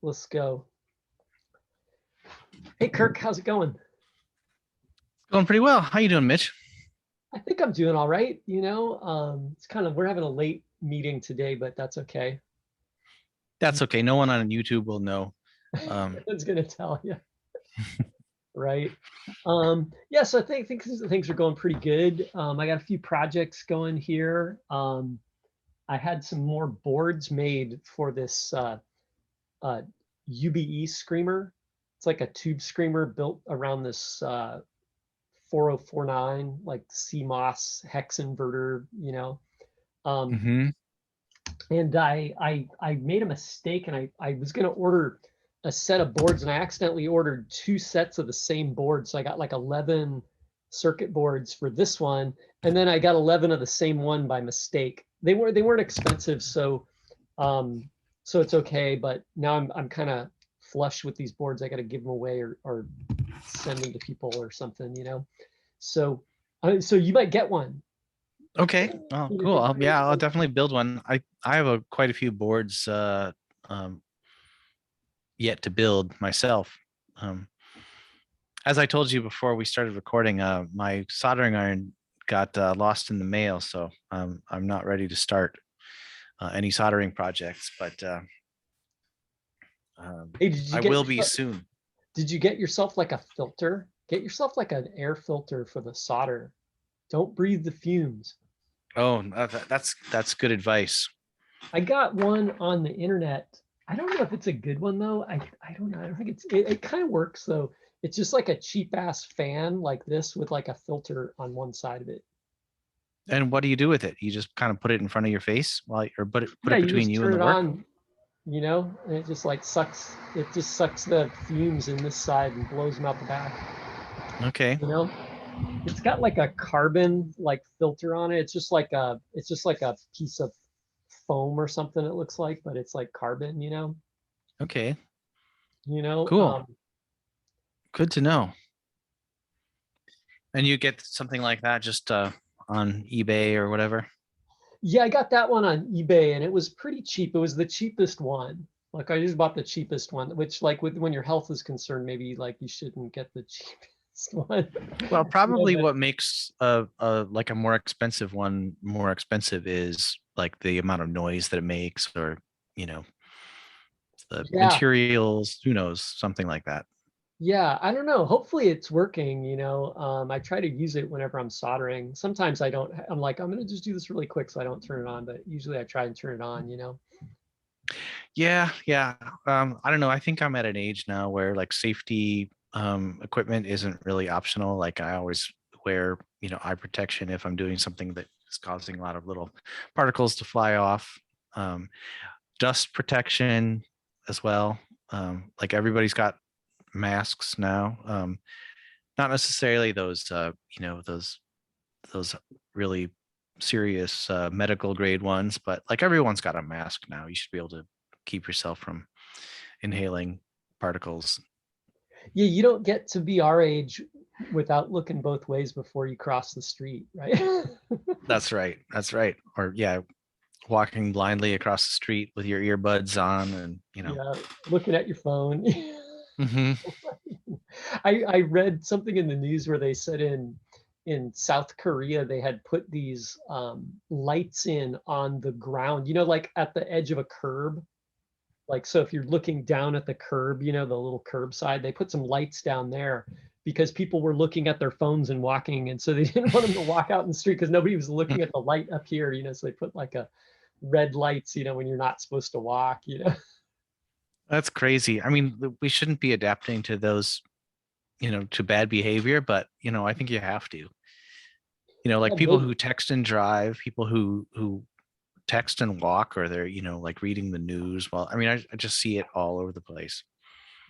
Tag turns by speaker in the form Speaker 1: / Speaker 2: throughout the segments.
Speaker 1: Let's go. Hey, Kirk, how's it going?
Speaker 2: Going pretty well. How you doing, Mitch?
Speaker 1: I think I'm doing all right. It's kind of, we're having a late meeting today, but that's okay.
Speaker 2: That's okay. No one on YouTube will know.
Speaker 1: It's gonna tell you, right? Yeah, so I think things are going pretty good. I got a few projects going here. I had some more boards made for this UBE Screamer. It's like a tube screamer built around this 4049 like CMOS hex inverter, Um,
Speaker 2: hmm
Speaker 1: and I made a mistake, and I was going to order a set of boards, and I accidentally ordered two sets of the same board. So I got like 11 circuit boards for this one, and then I got 11 of the same one by mistake. They weren't expensive, so so it's okay. But now I'm kind of flush with these boards. I got to give them away or send them to people or something. So so you might get one.
Speaker 2: Okay. Oh, cool. Yeah, I'll definitely build one. I have quite a few boards um, yet to build myself. Um, as I told you before we started recording, my soldering iron got lost in the mail, so I'm not ready to start any soldering projects, but
Speaker 1: Hey, did you
Speaker 2: I
Speaker 1: get
Speaker 2: will be soon.
Speaker 1: did you get yourself like a filter? Get yourself like an air filter for the solder. Don't breathe the fumes.
Speaker 2: Oh, that's good advice.
Speaker 1: I got one on the internet. I don't know if it's a good one though. I don't know. I don't think it kind of works though. It's just like a cheap ass fan like this with like a filter on one side of it.
Speaker 2: And what do you do with it? You just kind of put it in front of your face while, or put
Speaker 1: Yeah,
Speaker 2: it
Speaker 1: you
Speaker 2: between
Speaker 1: just
Speaker 2: you and
Speaker 1: turn
Speaker 2: the
Speaker 1: it
Speaker 2: work?
Speaker 1: on, and it just like sucks. It just sucks the fumes in this side and blows them out the back.
Speaker 2: Okay.
Speaker 1: You know, it's got like a carbon like filter on it. It's just like a piece of foam or something it looks like, but it's like carbon.
Speaker 2: Okay.
Speaker 1: You know,
Speaker 2: Cool.
Speaker 1: um,
Speaker 2: Good to know. And you get something like that just on eBay or whatever.
Speaker 1: yeah, I got that one on eBay and it was pretty cheap. It was the cheapest one. Like I just bought the cheapest one, which like when your health is concerned, maybe like you shouldn't get the cheapest one.
Speaker 2: Well, probably
Speaker 1: But
Speaker 2: what makes like a more expensive one more expensive is like the amount of noise that it makes, or you know, the
Speaker 1: yeah,
Speaker 2: materials. Who knows? Something like that.
Speaker 1: yeah, I don't know. Hopefully it's working. I try to use it whenever I'm soldering. Sometimes I don't, I'm like, I'm gonna just do this really quick so I don't turn it on, but usually I try and turn it on.
Speaker 2: Yeah, yeah. I don't know. I think I'm at an age now where like safety equipment isn't really optional. Like I always wear, eye protection if I'm doing something that is causing a lot of little particles to fly off. Um, Dust protection as well. Like everybody's got masks now. Not necessarily those, those really serious medical grade ones, but like everyone's got a mask now. You should be able to keep yourself from inhaling particles.
Speaker 1: Yeah, you don't get to be our age without looking both ways before you cross the street, right?
Speaker 2: That's right. That's right. Or yeah, walking blindly across the street with your earbuds on and,
Speaker 1: Yeah, looking at your phone.
Speaker 2: hmm
Speaker 1: I read something in the news where they said in South Korea they had put these lights in on the ground, like at the edge of a curb. Like so if you're looking down at the curb, the little curb side, they put some lights down there because people were looking at their phones and walking, and so they didn't want them to walk out in the street because nobody was looking at the light up here. So they put like a red lights, when you're not supposed to walk.
Speaker 2: That's crazy. I mean, we shouldn't be adapting to those, to bad behavior, but, I think you have to.
Speaker 1: Yeah,
Speaker 2: Like people who text and drive, people who text and walk, or they're, like reading the news. Well, I mean, I just see it all over the place.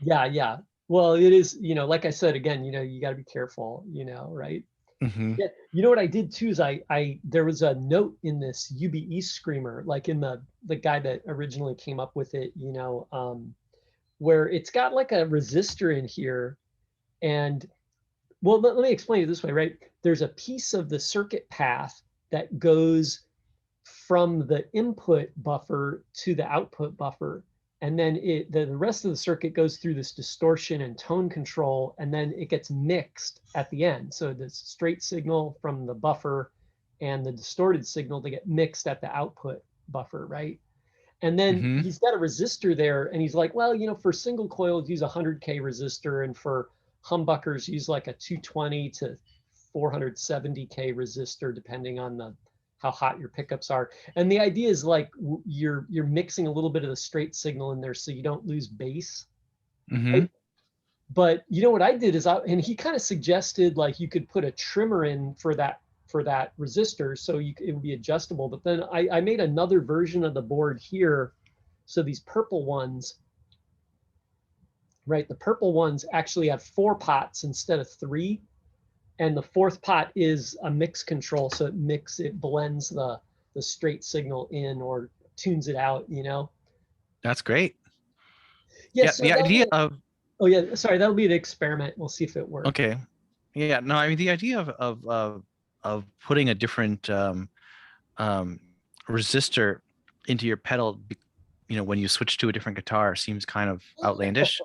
Speaker 1: yeah, yeah. Well, it is, like I said again, you got to be careful, right?
Speaker 2: hmm
Speaker 1: Yeah, you know what I did too is I there was a note in this UBE Screamer, like in the guy that originally came up with it, where it's got like a resistor in here, and well, let me explain it this way, right? There's a piece of the circuit path that goes from the input buffer to the output buffer. and then the rest of the circuit goes through this distortion and tone control, and then it gets mixed at the end. So the straight signal from the buffer and the distorted signal, they get mixed at the output buffer, right? And then
Speaker 2: Mm-hmm.
Speaker 1: he's got a resistor there, and he's like, well, for single coils, use a 100K resistor, and for humbuckers, use like a 220 to 470K resistor, depending on how hot your pickups are. And the idea is like you're mixing a little bit of the straight signal in there so you don't lose bass.
Speaker 2: Mm-hmm.
Speaker 1: Right? But what I did is and he kind of suggested like you could put a trimmer in for that resistor, so it would be adjustable. But then I made another version of the board here. So these purple ones, right? The purple ones actually have 4 pots instead of 3. And the 4th pot is a mix control. So it blends the straight signal in or tunes it out,
Speaker 2: That's great.
Speaker 1: Yeah,
Speaker 2: Yeah,
Speaker 1: so
Speaker 2: the idea of
Speaker 1: oh yeah, sorry, that'll be an experiment. We'll see if it works.
Speaker 2: okay. Yeah, no, I mean the idea of putting a different resistor into your pedal, when you switch to a different guitar seems kind of outlandish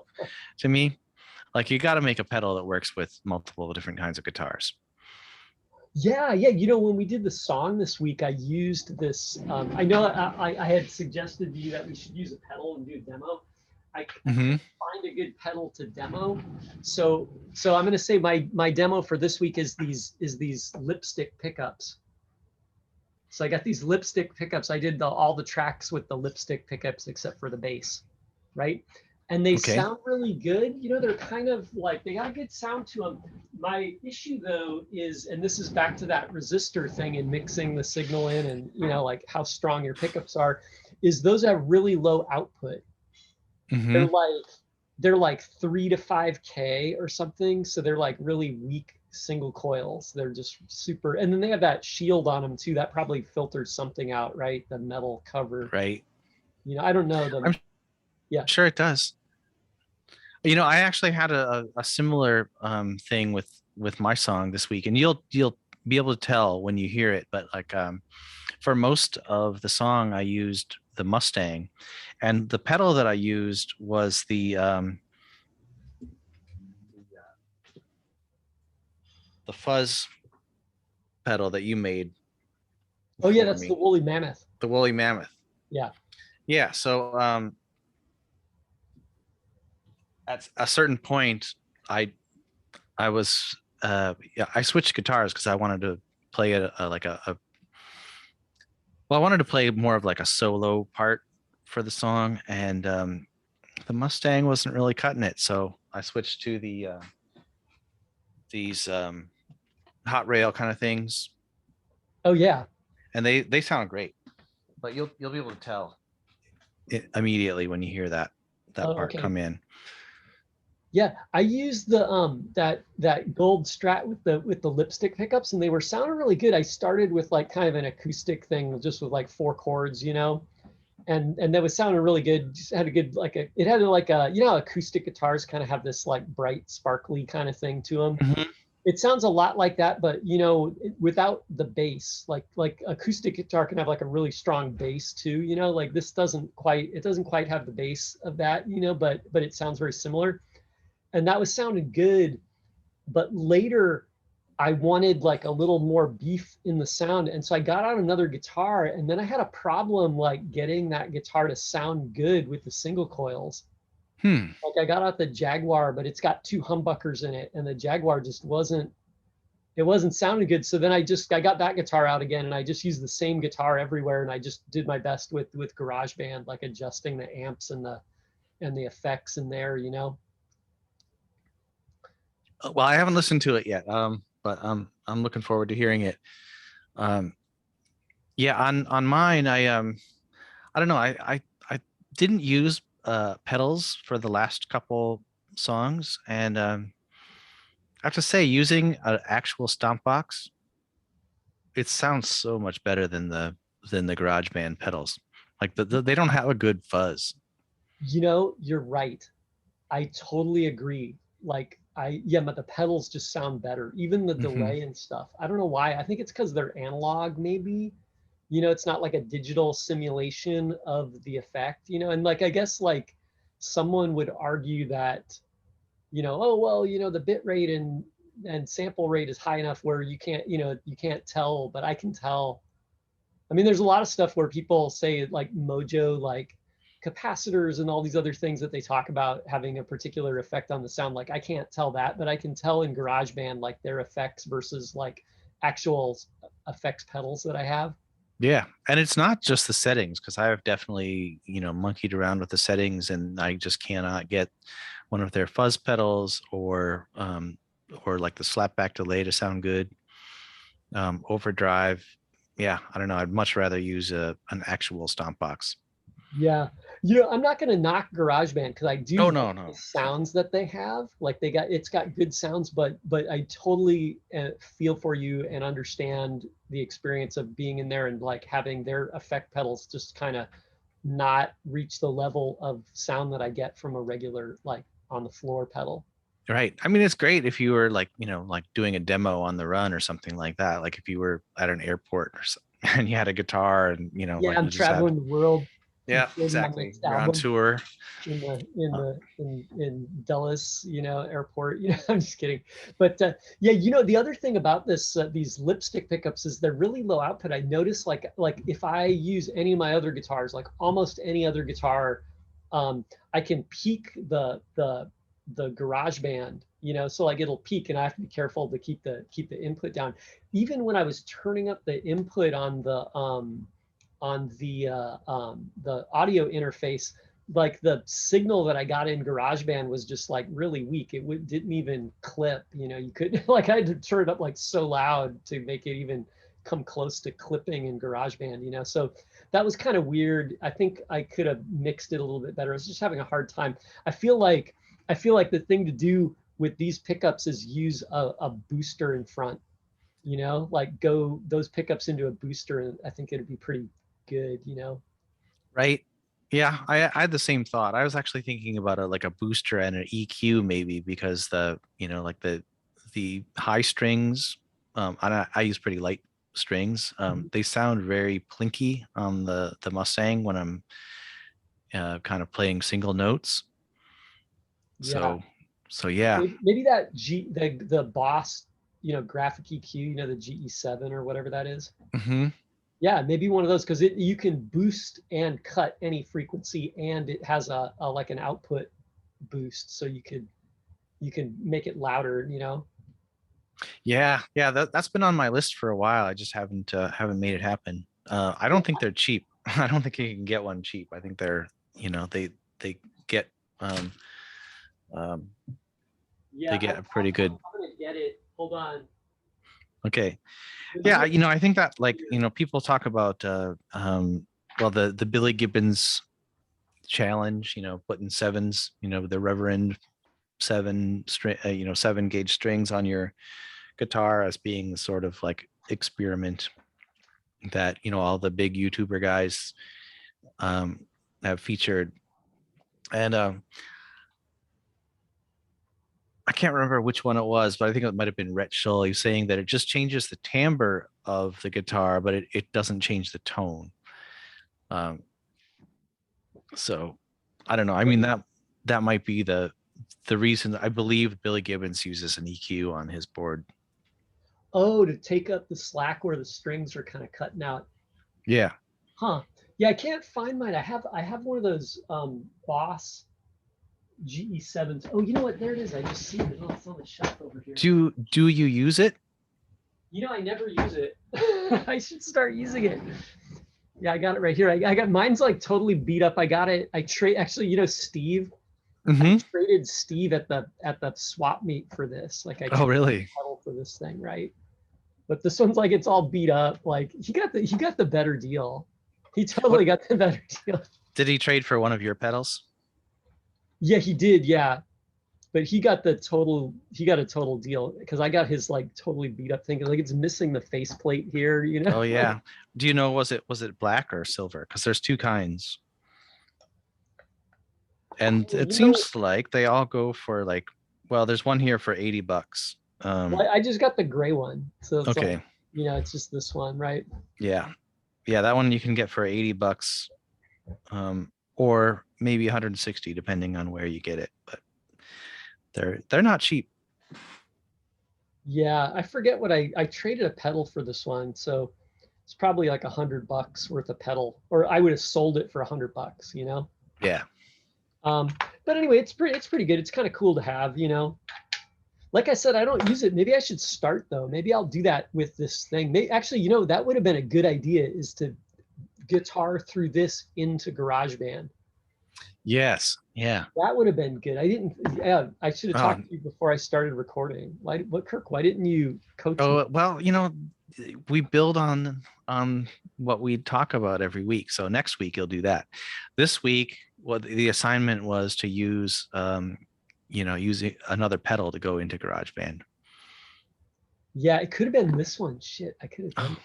Speaker 2: to me. Like you got to make a pedal that works with multiple different kinds of guitars.
Speaker 1: Yeah. When we did the song this week, I used this. I know I had suggested to you that we should use a pedal and do a demo. I couldn't find a good pedal to demo, so I'm going to say my demo for this week is these lipstick pickups. So I got these lipstick pickups. I did all the tracks with the lipstick pickups except for the bass, right? And they sound really good. They're kind of like, they got a good sound to them. My issue though is, and this is back to that resistor thing and mixing the signal in and, like how strong your pickups are, is those have really low output.
Speaker 2: Mm-hmm.
Speaker 1: They're like 3 to 5K or something. So they're like really weak single coils. They're just super. And then they have that shield on them too. That probably filters something out, right? The metal cover.
Speaker 2: Right.
Speaker 1: I don't know.
Speaker 2: I'm sure it does. I actually had a similar thing with my song this week, and you'll be able to tell when you hear it. But like for most of the song, I used the Mustang, and the pedal that I used was the fuzz pedal that you made.
Speaker 1: Oh yeah, that's the woolly mammoth.
Speaker 2: The woolly mammoth.
Speaker 1: Yeah.
Speaker 2: Yeah. So at a certain point, I was I switched guitars because I wanted to play I wanted to play more of like a solo part for the song, and the Mustang wasn't really cutting it, so I switched to these hot rail kind of things.
Speaker 1: Oh yeah.
Speaker 2: And they sound great, but you'll be able to tell it immediately when you hear that part come in.
Speaker 1: Yeah, I used the that gold Strat with the lipstick pickups, and they were sounding really good. I started with like kind of an acoustic thing, just with like 4 chords, and that was sounding really good. Just had a good it had like a acoustic guitars kind of have this like bright, sparkly kind of thing to them.
Speaker 2: Mm-hmm.
Speaker 1: It sounds a lot like that, but without the bass. Like acoustic guitar can have like a really strong bass too. Like this doesn't quite have the bass of that. But it sounds very similar. And that was sounding good, but later I wanted like a little more beef in the sound, and so I got out another guitar, and then I had a problem like getting that guitar to sound good with the single coils. Like I got out the Jaguar, but it's got 2 humbuckers in it, and the Jaguar just wasn't sounding good. So then I got that guitar out again, and I just used the same guitar everywhere, and I just did my best with GarageBand, like adjusting the amps and the effects in there,
Speaker 2: Well, I haven't listened to it yet, but I'm looking forward to hearing it. Yeah, on mine, I don't know, I didn't use pedals for the last couple songs, and I have to say, using an actual stomp box, it sounds so much better than the GarageBand pedals. Like they don't have a good fuzz.
Speaker 1: You're right. I totally agree. Like but the pedals just sound better, even the delay and stuff. I don't know why. I think it's because they're analog, maybe. You know, it's not like a digital simulation of the effect, you know, and like, I guess like someone would argue that, you know, oh, well, you know, the bit rate and sample rate is high enough where you can't, you know, you can't tell, but I can tell. I mean, there's a lot of stuff where people say like Mojo, like capacitors and all these other things that they talk about having a particular effect on the sound. Like I can't tell that, but I can tell in GarageBand, like their effects versus like actual effects pedals that I have.
Speaker 2: Yeah, and it's not just the settings, because I have definitely, monkeyed around with the settings, and I just cannot get one of their fuzz pedals or like the slapback delay to sound good. Overdrive, yeah, I don't know. I'd much rather use an actual stomp box.
Speaker 1: Yeah. You know, I'm not going to knock GarageBand because I do
Speaker 2: Oh
Speaker 1: like
Speaker 2: no,
Speaker 1: the
Speaker 2: no.
Speaker 1: sounds that they have. Like it's got good sounds, but I totally feel for you and understand the experience of being in there and like having their effect pedals just kind of not reach the level of sound that I get from a regular like on the floor pedal.
Speaker 2: Right. I mean, it's great if you were like, like doing a demo on the run or something like that. Like if you were at an airport or and you had a guitar and,
Speaker 1: Yeah,
Speaker 2: like
Speaker 1: I'm
Speaker 2: you just had,
Speaker 1: traveling the world
Speaker 2: yeah,
Speaker 1: recording my
Speaker 2: exactly.
Speaker 1: next
Speaker 2: You're on
Speaker 1: album
Speaker 2: tour. Uh,
Speaker 1: in Dulles, you know, airport. You know, I'm just kidding. But yeah, you know, the other thing about this these lipstick pickups is they're really low output. I notice like if I use any of my other guitars, like almost any other guitar, I can peak the GarageBand, you know, so like it'll peak and I have to be careful to keep the input down. Even when I was turning up the input on the audio interface, like the signal that I got in GarageBand was just like really weak. It didn't even clip, you know, you couldn't like I had to turn it up like so loud to make it even come close to clipping in GarageBand, you know. So that was kind of weird. I think I could have mixed it a little bit better. I was just having a hard time. I feel like the thing to do with these pickups is use a booster in front, you know, like go those pickups into a booster, and I think it'd be pretty good, you know.
Speaker 2: right. Yeah, I had the same thought. I was actually thinking about like a booster and an EQ maybe, because like the high strings, I use pretty light strings. They sound very plinky on the Mustang when I'm kind of playing single notes.
Speaker 1: Yeah,
Speaker 2: So yeah.
Speaker 1: maybe that the Boss, you know, graphic EQ, you know, the GE7 or whatever that is.
Speaker 2: Hmm.
Speaker 1: Yeah, maybe one of those because it you can boost and cut any frequency, and it has a like an output boost, so you can make it louder, you know.
Speaker 2: Yeah, that's been on my list for a while. I just haven't made it happen. I don't think they're cheap. I don't think you can get one cheap. I think they're, they get um um
Speaker 1: Yeah,
Speaker 2: they get a pretty good.
Speaker 1: I'm gonna get it. Hold on.
Speaker 2: Okay. Yeah, I think that, like, people talk about well, the Billy Gibbons challenge, putting sevens, the Reverend seven string, 7 gauge strings on your guitar as being sort of like experiment that, all the big YouTuber guys have featured. And I can't remember which one it was, but I think it might have been Rhett Shull. He's saying that it just changes the timbre of the guitar, but it doesn't change the tone. Um, so I don't know. I mean, that might be the reason. I believe Billy Gibbons uses an EQ on his board.
Speaker 1: Oh, to take up the slack where the strings are kind of cutting out.
Speaker 2: Yeah.
Speaker 1: Huh. Yeah, I can't find mine. I have one of those Boss GE7s. Oh, you know what? There it is. I just see it. Oh, it's on the shelf over here.
Speaker 2: Do you use it?
Speaker 1: You know, I never use it. I should start using it. Yeah, I got it right here. I got mine's like totally beat up. I got it. I trade actually, you know, Steve. I
Speaker 2: Mm-hmm.
Speaker 1: traded Steve at the swap meet for this. Like I
Speaker 2: Oh,
Speaker 1: traded the
Speaker 2: really?
Speaker 1: pedal for this thing, right? But this one's like it's all beat up. Like he got the better deal. He totally
Speaker 2: What
Speaker 1: got the better deal.
Speaker 2: did he trade for one of your pedals?
Speaker 1: Yeah, he did. Yeah, but he got a total deal because I got his like totally beat up thing. Like it's missing the faceplate here, you know.
Speaker 2: Oh, yeah. Do you know, was it black or silver? Because there's two kinds. And
Speaker 1: Oh,
Speaker 2: it
Speaker 1: you know,
Speaker 2: seems like they all go for like, well, there's one here for $80.
Speaker 1: well, I just got the gray one, so it's like
Speaker 2: Okay.
Speaker 1: you know, it's just this one, right?
Speaker 2: Yeah. Yeah, that one you can get for $80, or maybe 160 depending on where you get it. But they're not cheap.
Speaker 1: Yeah, I forget what I traded a pedal for this one, so it's probably like $100 worth of pedal, or I would have sold it for $100, you know.
Speaker 2: Yeah.
Speaker 1: But anyway, it's pretty good. It's kind of cool to have, you know. Like I said, I don't use it. Maybe I should start though. Maybe I'll do that with this thing. Actually, you know, that would have been a good idea, is to guitar through this into GarageBand.
Speaker 2: Yes. Yeah.
Speaker 1: That would have been good. I didn't. Yeah, I should have
Speaker 2: Oh,
Speaker 1: talked to you before I started recording. Kirk? Why didn't you coach me?
Speaker 2: oh well, you know, we build on what we talk about every week. So next week you'll do that. This week, what the assignment was to use, you know, using another pedal to go into GarageBand.
Speaker 1: Yeah, it could have been this one. Shit, I could have done.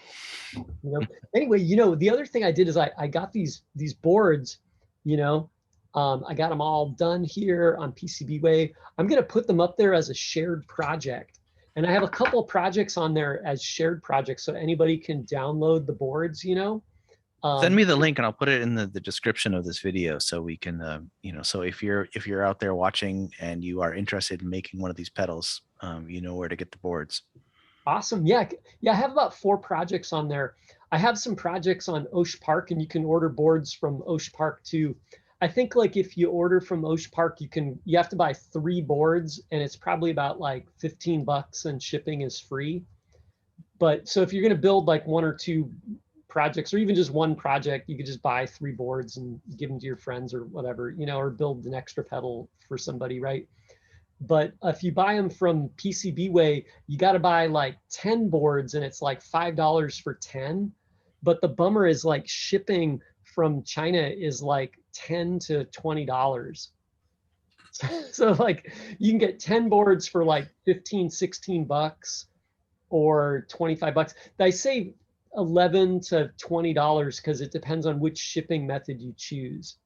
Speaker 1: You know. Anyway, you know, the other thing I did is I got these boards. You know, I got them all done here on PCBWay. I'm gonna put them up there as a shared project, and I have a couple projects on there as shared projects, so anybody can download the boards. You know.
Speaker 2: Send me the link and I'll put it in the description of this video so we can, you know, so if you're out there watching and you are interested in making one of these pedals, you know where to get the boards.
Speaker 1: Awesome. Yeah. Yeah. I have about 4 projects on there. I have some projects on Osh Park, and you can order boards from Osh Park too. I think like if you order from Osh Park, you have to buy 3 boards, and it's probably about like $15, and shipping is free. But so if you're going to build like 1 or 2 projects, or even just one project, you could just buy 3 boards and give them to your friends or whatever, you know, or build an extra pedal for somebody, right? But if you buy them from PCBWay, you got to buy like 10 boards, and it's like $5 for 10. But the bummer is like shipping from China is like $10 to $20. So like you can get 10 boards for like 15, $16 or $25. I say $11 to $20 because it depends on which shipping method you choose.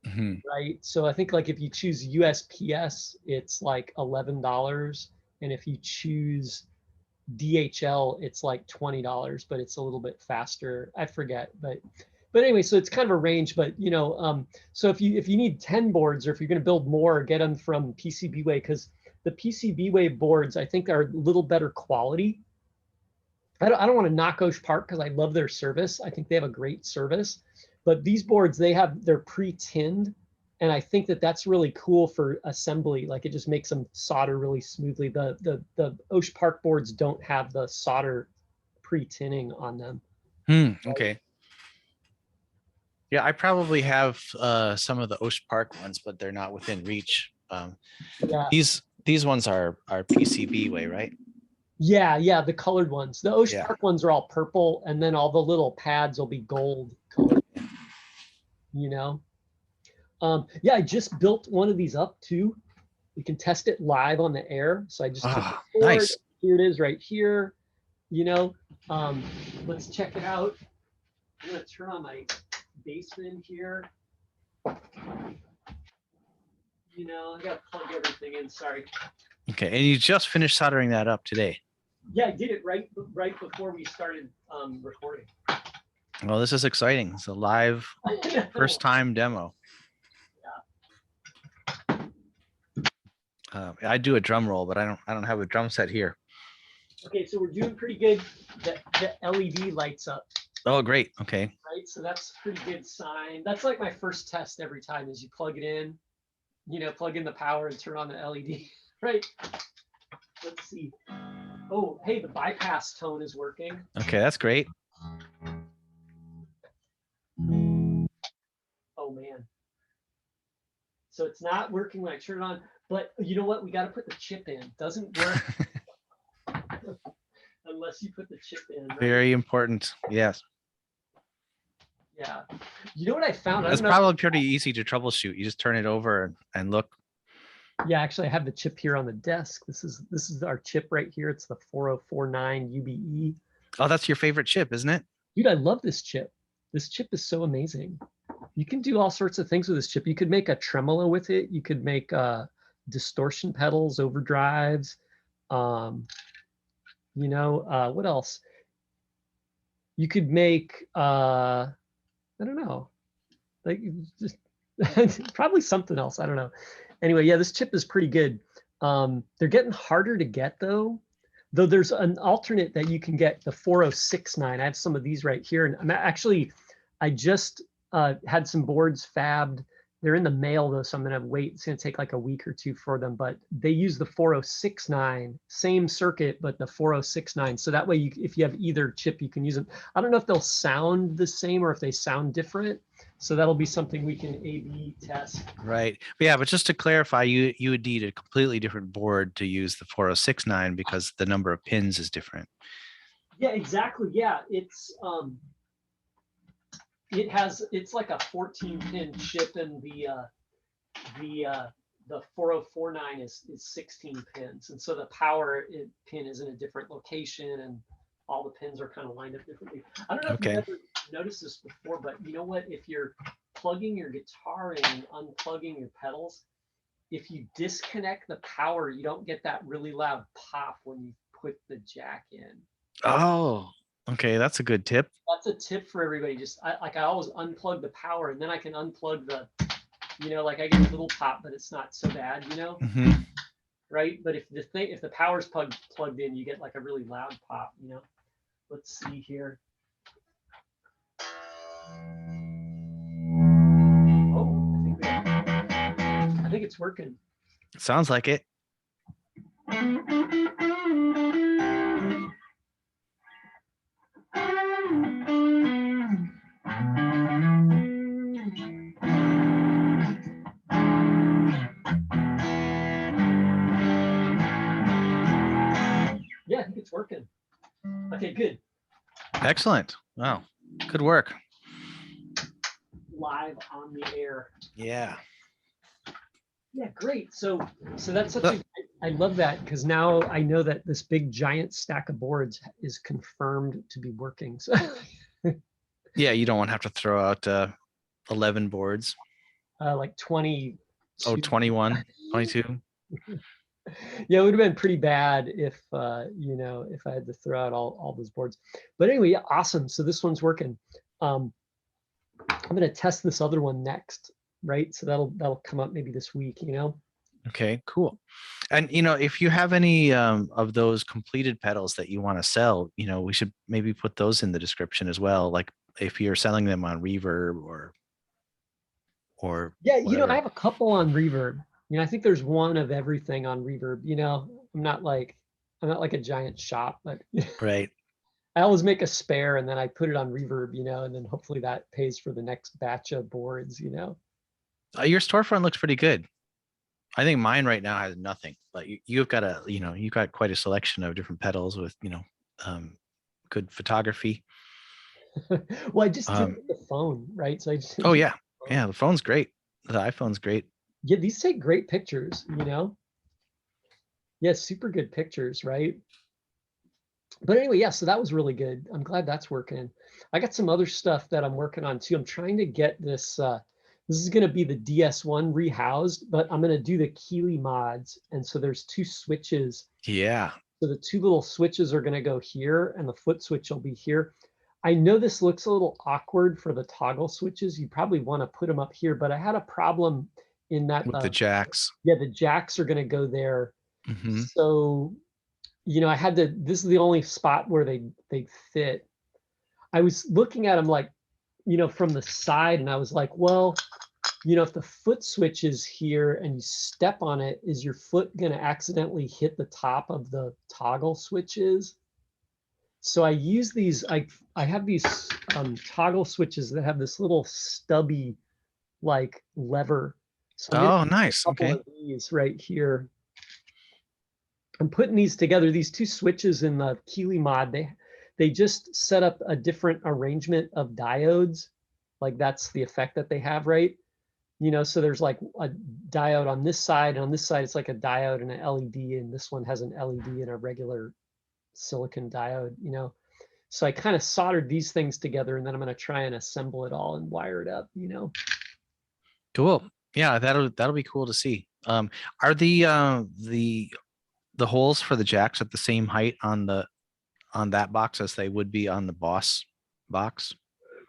Speaker 2: Mm-hmm.
Speaker 1: Right? So I think like if you choose USPS, it's like $11, and if you choose DHL, it's like $20, but it's a little bit faster. I forget, but anyway, so it's kind of a range. But you know, so if you need 10 boards, or if you're going to build more, get them from PCBWay, because the PCBWay boards I think are a little better quality. I don't want to knock Osh Park because I love their service. I think they have a great service. But these boards, they're pre-tinned, and I think that that's really cool for assembly. Like it just makes them solder really smoothly. The Osh Park boards don't have the solder pre-tinning on them.
Speaker 2: Okay. Yeah, I probably have some of the Osh Park ones, but they're not within reach.
Speaker 1: Yeah.
Speaker 2: These ones are PCBWay, right?
Speaker 1: Yeah, the colored ones. The Osh
Speaker 2: Yeah.
Speaker 1: Park ones are all purple, and then all the little pads will be gold colored. You know. Yeah, I just built one of these up too. We can test it live on the air. So I just took the board.
Speaker 2: Nice.
Speaker 1: Here it is right here. You know, let's check it out. I'm gonna turn on my Bassman here. You know, I gotta plug everything in. Sorry.
Speaker 2: Okay, and you just finished soldering that up today.
Speaker 1: Yeah, I did it right before we started recording.
Speaker 2: Well, this is exciting. It's a live first time demo. I do a drum roll, but I don't have a drum set here.
Speaker 1: Okay, so we're doing pretty good. The LED lights up.
Speaker 2: Oh, great. Okay.
Speaker 1: Right, so that's a pretty good sign. That's like my first test every time, is you plug it in, you know, plug in the power and turn on the LED. Right. Let's see. Oh, hey, the bypass tone is working.
Speaker 2: Okay, that's great.
Speaker 1: Oh man. So it's not working when I turn it on, but you know what? We got to put the chip in. Doesn't work unless you put the chip in. Right?
Speaker 2: Very important. Yes.
Speaker 1: Yeah. You know what I found?
Speaker 2: That's probably pretty easy to troubleshoot. You just turn it over and look.
Speaker 1: Yeah, actually, I have the chip here on the desk. This is our chip right here. It's the 4049 UBE.
Speaker 2: Oh, that's your favorite chip, isn't it?
Speaker 1: Dude, I love this chip. This chip is so amazing. You can do all sorts of things with this chip. You could make a tremolo with it. You could make distortion pedals, overdrives. You know, what else? you could make, I don't know, like just probably something else. I don't know. Anyway, yeah, this chip is pretty good. They're getting harder to get though there's an alternate that you can get, the 4069. I have some of these right here. And I'm actually, I just had some boards fabbed. They're in the mail though, so I'm gonna wait. It's gonna take like a week or two for them, but they use the 4069, same circuit, but the 4069. So that way, if you have either chip, you can use them. I don't know if they'll sound the same or if they sound different. So that'll be something we can A/B test.
Speaker 2: Right. But yeah, but just to clarify, you would need a completely different board to use the 4069 because the number of pins is different.
Speaker 1: Yeah, exactly. Yeah, it's it's like a 14 pin chip, and the 4049 is 16 pins, and so the power pin is in a different location, and all the pins are kind of lined up differently. I don't know if you've ever noticed this before, but you know what? If you're plugging your guitar in and unplugging your pedals, if you disconnect the power, you don't get that really loud pop when you put the jack in.
Speaker 2: Oh, okay, that's a good tip.
Speaker 1: That's a tip for everybody. Just I always unplug the power, and then I can unplug the, like I get a little pop, but it's not so bad,
Speaker 2: Mm-hmm.
Speaker 1: Right? But if the power's plugged in, you get like a really loud pop, Let's see here. Oh, I think it's working.
Speaker 2: Sounds like it.
Speaker 1: Yeah, I think it's working. Okay, good.
Speaker 2: Excellent. Wow, good work.
Speaker 1: Live on the air.
Speaker 2: Yeah.
Speaker 1: Yeah, great. So that's such a, I love that, because now I know that this big giant stack of boards is confirmed to be working. So
Speaker 2: yeah, you don't want to have to throw out 11 boards.
Speaker 1: Like 20.
Speaker 2: Oh, 21, 22.
Speaker 1: Yeah, it would have been pretty bad if if I had to throw out all those boards. But anyway, yeah, awesome. So this one's working. I'm gonna test this other one next, right? So that'll come up maybe this week,
Speaker 2: Okay, cool. And if you have any of those completed pedals that you want to sell, we should maybe put those in the description as well. Like if you're selling them on Reverb or
Speaker 1: yeah,
Speaker 2: whatever.
Speaker 1: I have a couple on Reverb. I think there's one of everything on Reverb. I'm not like a giant shop, but
Speaker 2: right.
Speaker 1: I always make a spare and then I put it on Reverb, and then hopefully that pays for the next batch of boards,
Speaker 2: Your storefront looks pretty good. I think mine right now has nothing, but you've got you've got quite a selection of different pedals with, good photography.
Speaker 1: Well, I just did the phone, right? So I just.
Speaker 2: Oh yeah. Yeah. The phone's great. The iPhone's great.
Speaker 1: Yeah. These take great pictures, Yeah. Super good pictures, right? But anyway, yeah, so that was really good. I'm glad that's working. I got some other stuff that I'm working on too. I'm trying to get this, this is going to be the DS1 rehoused, but I'm going to do the Keeley mods. And so there's two switches.
Speaker 2: Yeah.
Speaker 1: So the two little switches are going to go here and the foot switch will be here. I know this looks a little awkward for the toggle switches. You probably want to put them up here, but I had a problem in that.
Speaker 2: With the jacks.
Speaker 1: Yeah, the jacks are going to go there.
Speaker 2: Mm-hmm.
Speaker 1: So I had to, this is the only spot where they fit. I was looking at them like, from the side, and I was like, well, if the foot switch is here and you step on it, is your foot going to accidentally hit the top of the toggle switches? So I use these, I have these toggle switches that have this little stubby like lever. So
Speaker 2: nice. Okay.
Speaker 1: of these right here. I'm putting these together, these two switches in the Keeley mod, they just set up a different arrangement of diodes. Like that's the effect that they have, right? So there's like a diode on this side, and on this side it's like a diode and an LED, and this one has an LED and a regular silicon diode, So I kind of soldered these things together, and then I'm going to try and assemble it all and wire it up,
Speaker 2: Cool. Yeah, that'll be cool to see. Are the holes for the jacks at the same height on that box as they would be on the Boss box?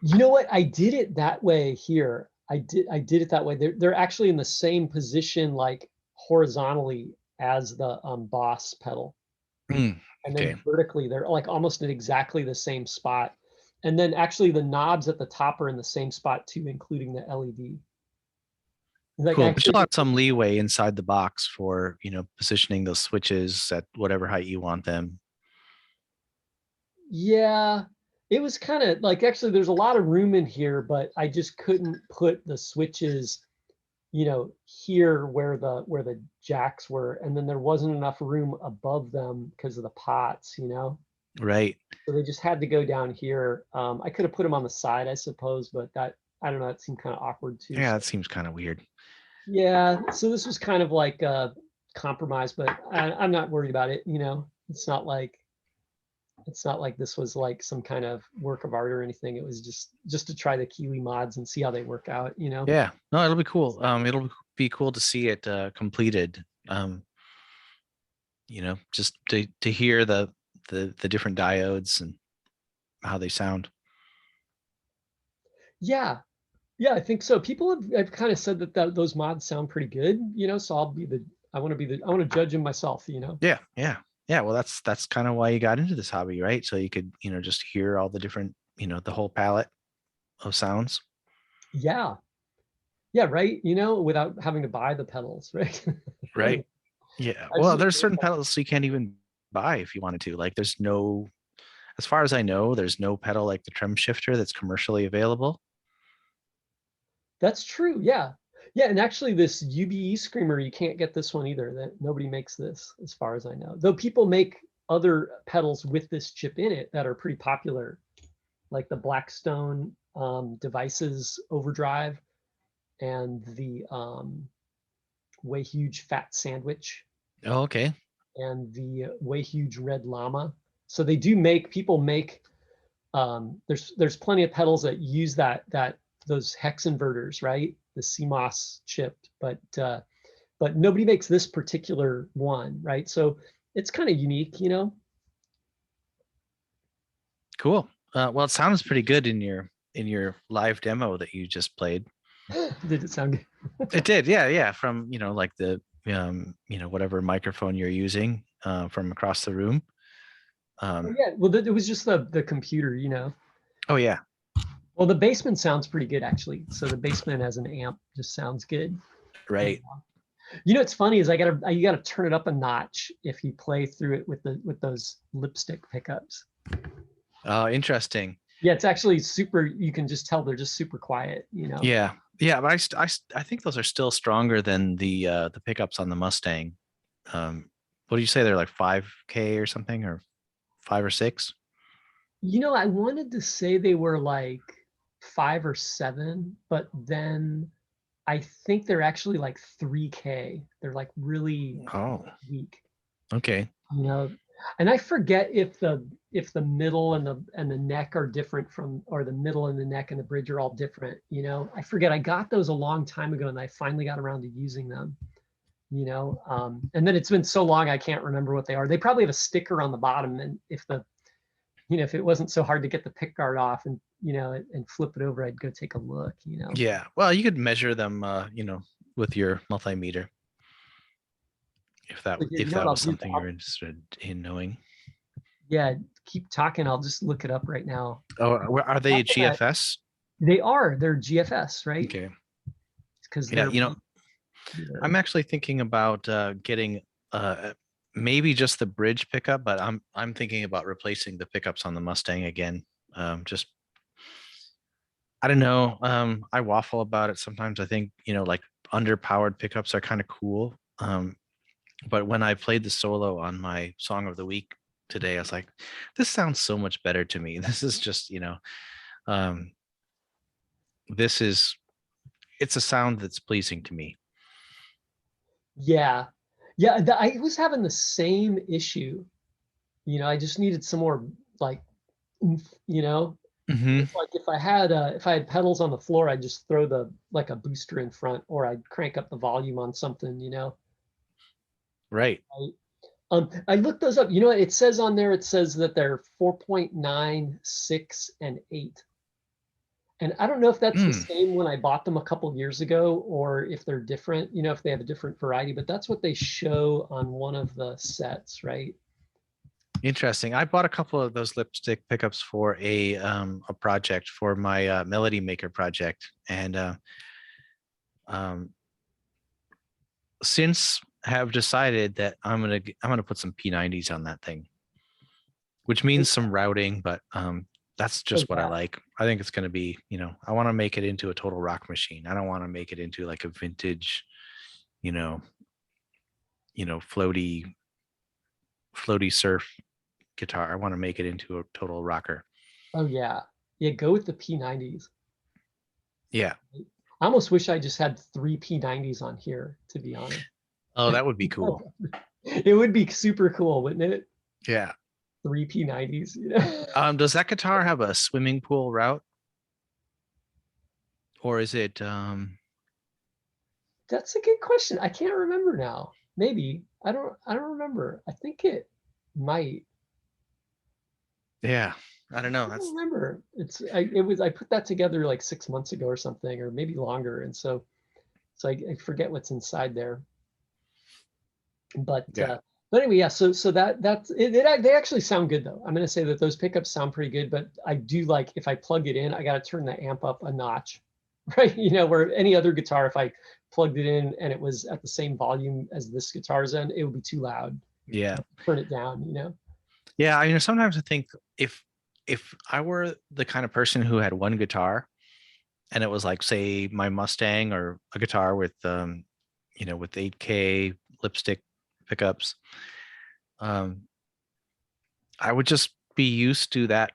Speaker 1: You know what? I did it that way here. I did it that way. They're actually in the same position, like horizontally as the Boss pedal. And
Speaker 2: Okay.
Speaker 1: then vertically, they're like almost in exactly the same spot. And then actually the knobs at the top are in the same spot too, including the LED. Like
Speaker 2: Cool. But
Speaker 1: actually,
Speaker 2: you'll have some leeway inside the box for, positioning those switches at whatever height you want them.
Speaker 1: yeah, it was kind of like, actually there's a lot of room in here, but I just couldn't put the switches, here where the jacks were, and then there wasn't enough room above them because of the pots.
Speaker 2: Right.
Speaker 1: So they just had to go down here. I could have put them on the side, I suppose, but that, I don't know, that seemed kind of awkward too.
Speaker 2: Yeah,
Speaker 1: So,
Speaker 2: that seems kind of weird.
Speaker 1: yeah, so this was kind of like a compromise, but I'm not worried about it. It's not like this was like some kind of work of art or anything. It was just to try the Kiwi mods and see how they work out.
Speaker 2: Yeah. No, it'll be cool. It'll be cool to see it completed. Just to hear the different diodes and how they sound.
Speaker 1: Yeah, yeah, I think so. People have kind of said that those mods sound pretty good. So I want to judge them myself.
Speaker 2: Yeah, yeah, yeah. Well, that's kind of why you got into this hobby, right? So you could, just hear all the different, the whole palette of sounds.
Speaker 1: Yeah, yeah, right. Without having to buy the pedals, right?
Speaker 2: Right. Yeah.
Speaker 1: I just
Speaker 2: Well, there's certain pedals you can't even buy if you wanted to. Like there's no, as far as I know, there's no pedal like the trem shifter that's commercially available.
Speaker 1: That's true. Yeah. Yeah. And actually this UBE Screamer, you can't get this one either. That nobody makes this as far as I know. Though people make other pedals with this chip in it that are pretty popular, like the Blackstone Devices Overdrive and the Way Huge Fat Sandwich
Speaker 2: Oh, okay.
Speaker 1: and the Way Huge Red Llama. So they do make, people make, there's plenty of pedals that use those hex inverters, right? The CMOS chipped, but nobody makes this particular one, right? So it's kind of unique.
Speaker 2: Cool. Well, it sounds pretty good in your live demo that you just played.
Speaker 1: Did it sound good?
Speaker 2: It did. Yeah, yeah. From, like the whatever microphone you're using from across the room.
Speaker 1: Yeah, well, it was just the computer.
Speaker 2: Oh yeah.
Speaker 1: Well, the basement sounds pretty good actually. So the basement as an amp just sounds good.
Speaker 2: Right.
Speaker 1: What's funny is you gotta turn it up a notch if you play through it with those lipstick pickups.
Speaker 2: Oh, interesting.
Speaker 1: Yeah, it's actually super. You can just tell they're just super quiet.
Speaker 2: Yeah. Yeah, but I think those are still stronger than the pickups on the Mustang. What do you say? They're like 5K or something, or 5 or 6?
Speaker 1: I wanted to say they were like 5 or 7, but then I think they're actually like 3K. They're like really
Speaker 2: Oh,
Speaker 1: weak.
Speaker 2: okay.
Speaker 1: And I forget if the middle and the neck are different or the middle and the neck and the bridge are all different. I forget. I got those a long time ago, and I finally got around to using them. And then it's been so long I can't remember what they are. They probably have a sticker on the bottom, and if it wasn't so hard to get the pick guard off and and flip it over, I'd go take a look.
Speaker 2: Yeah. Well, you could measure them, with your multimeter if that
Speaker 1: But
Speaker 2: if
Speaker 1: you know what
Speaker 2: that
Speaker 1: I'll
Speaker 2: was
Speaker 1: do?
Speaker 2: something you're interested in knowing.
Speaker 1: Yeah, keep talking. I'll just look it up right now.
Speaker 2: Oh, are they GFS?
Speaker 1: They're GFS, right?
Speaker 2: Okay.
Speaker 1: Because
Speaker 2: Yeah,
Speaker 1: they're
Speaker 2: I'm actually thinking about getting maybe just the bridge pickup, but I'm thinking about replacing the pickups on the Mustang again. Just I don't know. I waffle about it sometimes. I think, like underpowered pickups are kind of cool. But when I played the solo on my song of the week today, I was like, this sounds so much better to me. This is just, um, this is it's a sound that's pleasing to me.
Speaker 1: yeah, yeah. I was having the same issue. I just needed some more like, oomph,
Speaker 2: Mm-hmm.
Speaker 1: It's like if I had pedals on the floor, I'd just throw like a booster in front, or I'd crank up the volume on something.
Speaker 2: Right.
Speaker 1: Right? I looked those up. You know what it says on there? It says that they're 4.9, 6, and 8. And I don't know if that's the
Speaker 2: Mm,
Speaker 1: same when I bought them a couple years ago, or if they're different, you know, if they have a different variety, but that's what they show on one of the sets, right?
Speaker 2: interesting. I bought a couple of those lipstick pickups for a project for my Melody Maker project, and um, since have decided that I'm gonna put some P90s on that thing, which means some routing, but that's
Speaker 1: Oh,
Speaker 2: just what I
Speaker 1: yeah.
Speaker 2: like. I think it's gonna be, I want to make it into a total rock machine. I don't want to make it into like a vintage, you know, floaty surf guitar. I want to make it into a total rocker.
Speaker 1: Oh, yeah. Yeah, go with the P90s.
Speaker 2: Yeah.
Speaker 1: I almost wish I just had 3 P90s on here, to be honest.
Speaker 2: Oh, that would be cool.
Speaker 1: It would be super cool, wouldn't it?
Speaker 2: Yeah.
Speaker 1: 3 P90s, you know?
Speaker 2: Does that guitar have a swimming pool route, or is it
Speaker 1: That's a good question. I can't remember now. Maybe. I don't remember. I think it might.
Speaker 2: yeah, I don't know.
Speaker 1: I don't
Speaker 2: That's
Speaker 1: remember. I put that together like 6 months ago or something, or maybe longer. And so I forget what's inside there. But
Speaker 2: yeah.
Speaker 1: but anyway, yeah. So that's it, they actually sound good though. I'm gonna say that those pickups sound pretty good, but I do like if I plug it in, I gotta turn the amp up a notch, right? You know, where any other guitar, if I plugged it in and it was at the same volume as this guitar's in, it would be too loud.
Speaker 2: Yeah.
Speaker 1: Turn it down, you know.
Speaker 2: Yeah, sometimes I think if I were the kind of person who had one guitar and it was like, say, my Mustang or a guitar with with 8K lipstick pickups, um I would just be used to that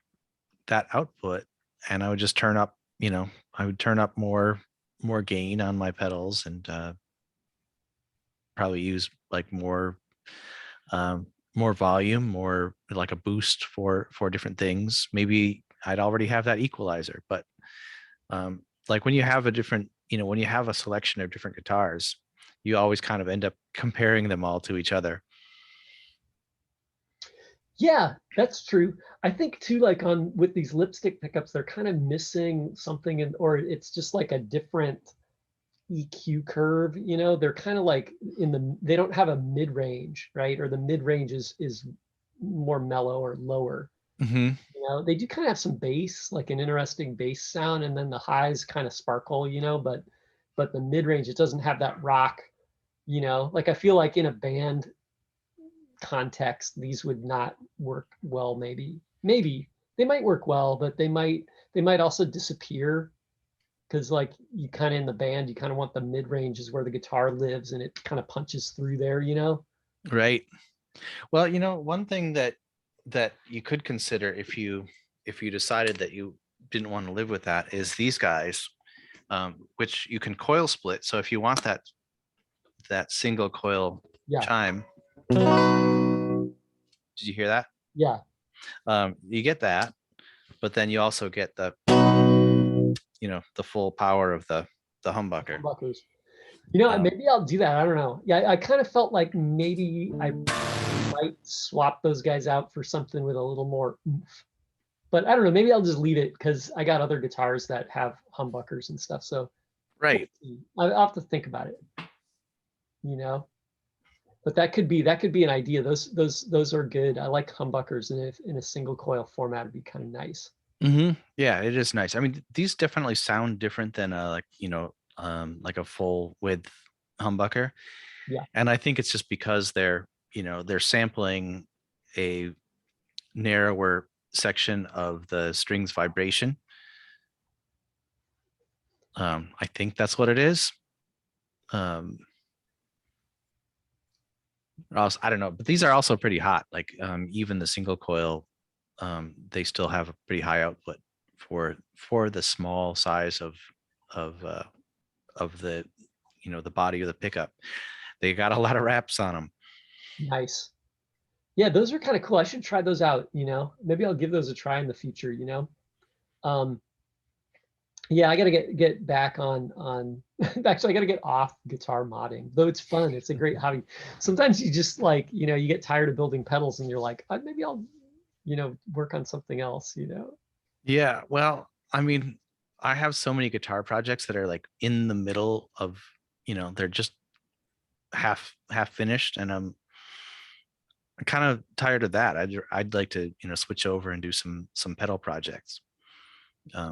Speaker 2: output, and I would just turn up, I would turn up more gain on my pedals, and probably use like more volume, more like a boost for different things. Maybe I'd already have that equalizer, but like when you have a different, when you have a selection of different guitars, you always kind of end up comparing them all to each other.
Speaker 1: Yeah, that's true. I think too, like on with these lipstick pickups, they're kind of missing something, or it's just like a different EQ curve. You know, they're kind of like they don't have a mid range, right? Or the mid range is more mellow or lower.
Speaker 2: Hmm.
Speaker 1: You know, they do kind of have some bass, like an interesting bass sound, and then the highs kind of sparkle. You know, but the mid range, it doesn't have that rock. You know, like I feel like in a band context, these would not work well. Maybe they might work well, but they might also disappear because like you kind of in the band, you kind of want the mid range is where the guitar lives and it kind of punches through there, you know?
Speaker 2: Right. Well, one thing that you could consider if you decided that you didn't want to live with that is these guys, which you can coil split. So if you want that single coil
Speaker 1: Yeah,
Speaker 2: chime, did you hear that?
Speaker 1: yeah.
Speaker 2: You get that, but then you also get the full power of the humbucker.
Speaker 1: Humbuckers. You know,
Speaker 2: Um,
Speaker 1: maybe I'll do that. I don't know. Yeah, I kind of felt like maybe I might swap those guys out for something with a little more oomph. But I don't know. Maybe I'll just leave it because I got other guitars that have humbuckers and stuff. So we'll
Speaker 2: right.
Speaker 1: see. I'll have to think about it. You know. But that could be an idea. Those are good. I like humbuckers in a single coil format. It'd be kind of nice.
Speaker 2: Hmm. Yeah, it is nice. I mean, these definitely sound different than like a full width humbucker.
Speaker 1: Yeah.
Speaker 2: And I think it's just because they're sampling a narrower section of the strings vibration. I think that's what it is. Um, I don't know, but these are also pretty hot. Like even the single coil, they still have a pretty high output for the small size of uh, of the body of the pickup. They got a lot of wraps on them.
Speaker 1: Nice. Yeah, those are kind of cool. I should try those out, you know. Maybe I'll give those a try in the future, you know. Um, Yeah, I gotta get back on actually I gotta get off guitar modding, though it's fun. It's a great hobby. Sometimes you just like, you get tired of building pedals and you're like, maybe I'll, work on something else,
Speaker 2: Yeah, well, I mean, I have so many guitar projects that are like in the middle of, they're just half finished, and I'm kind of tired of that. I'd like to, switch over and do some pedal projects.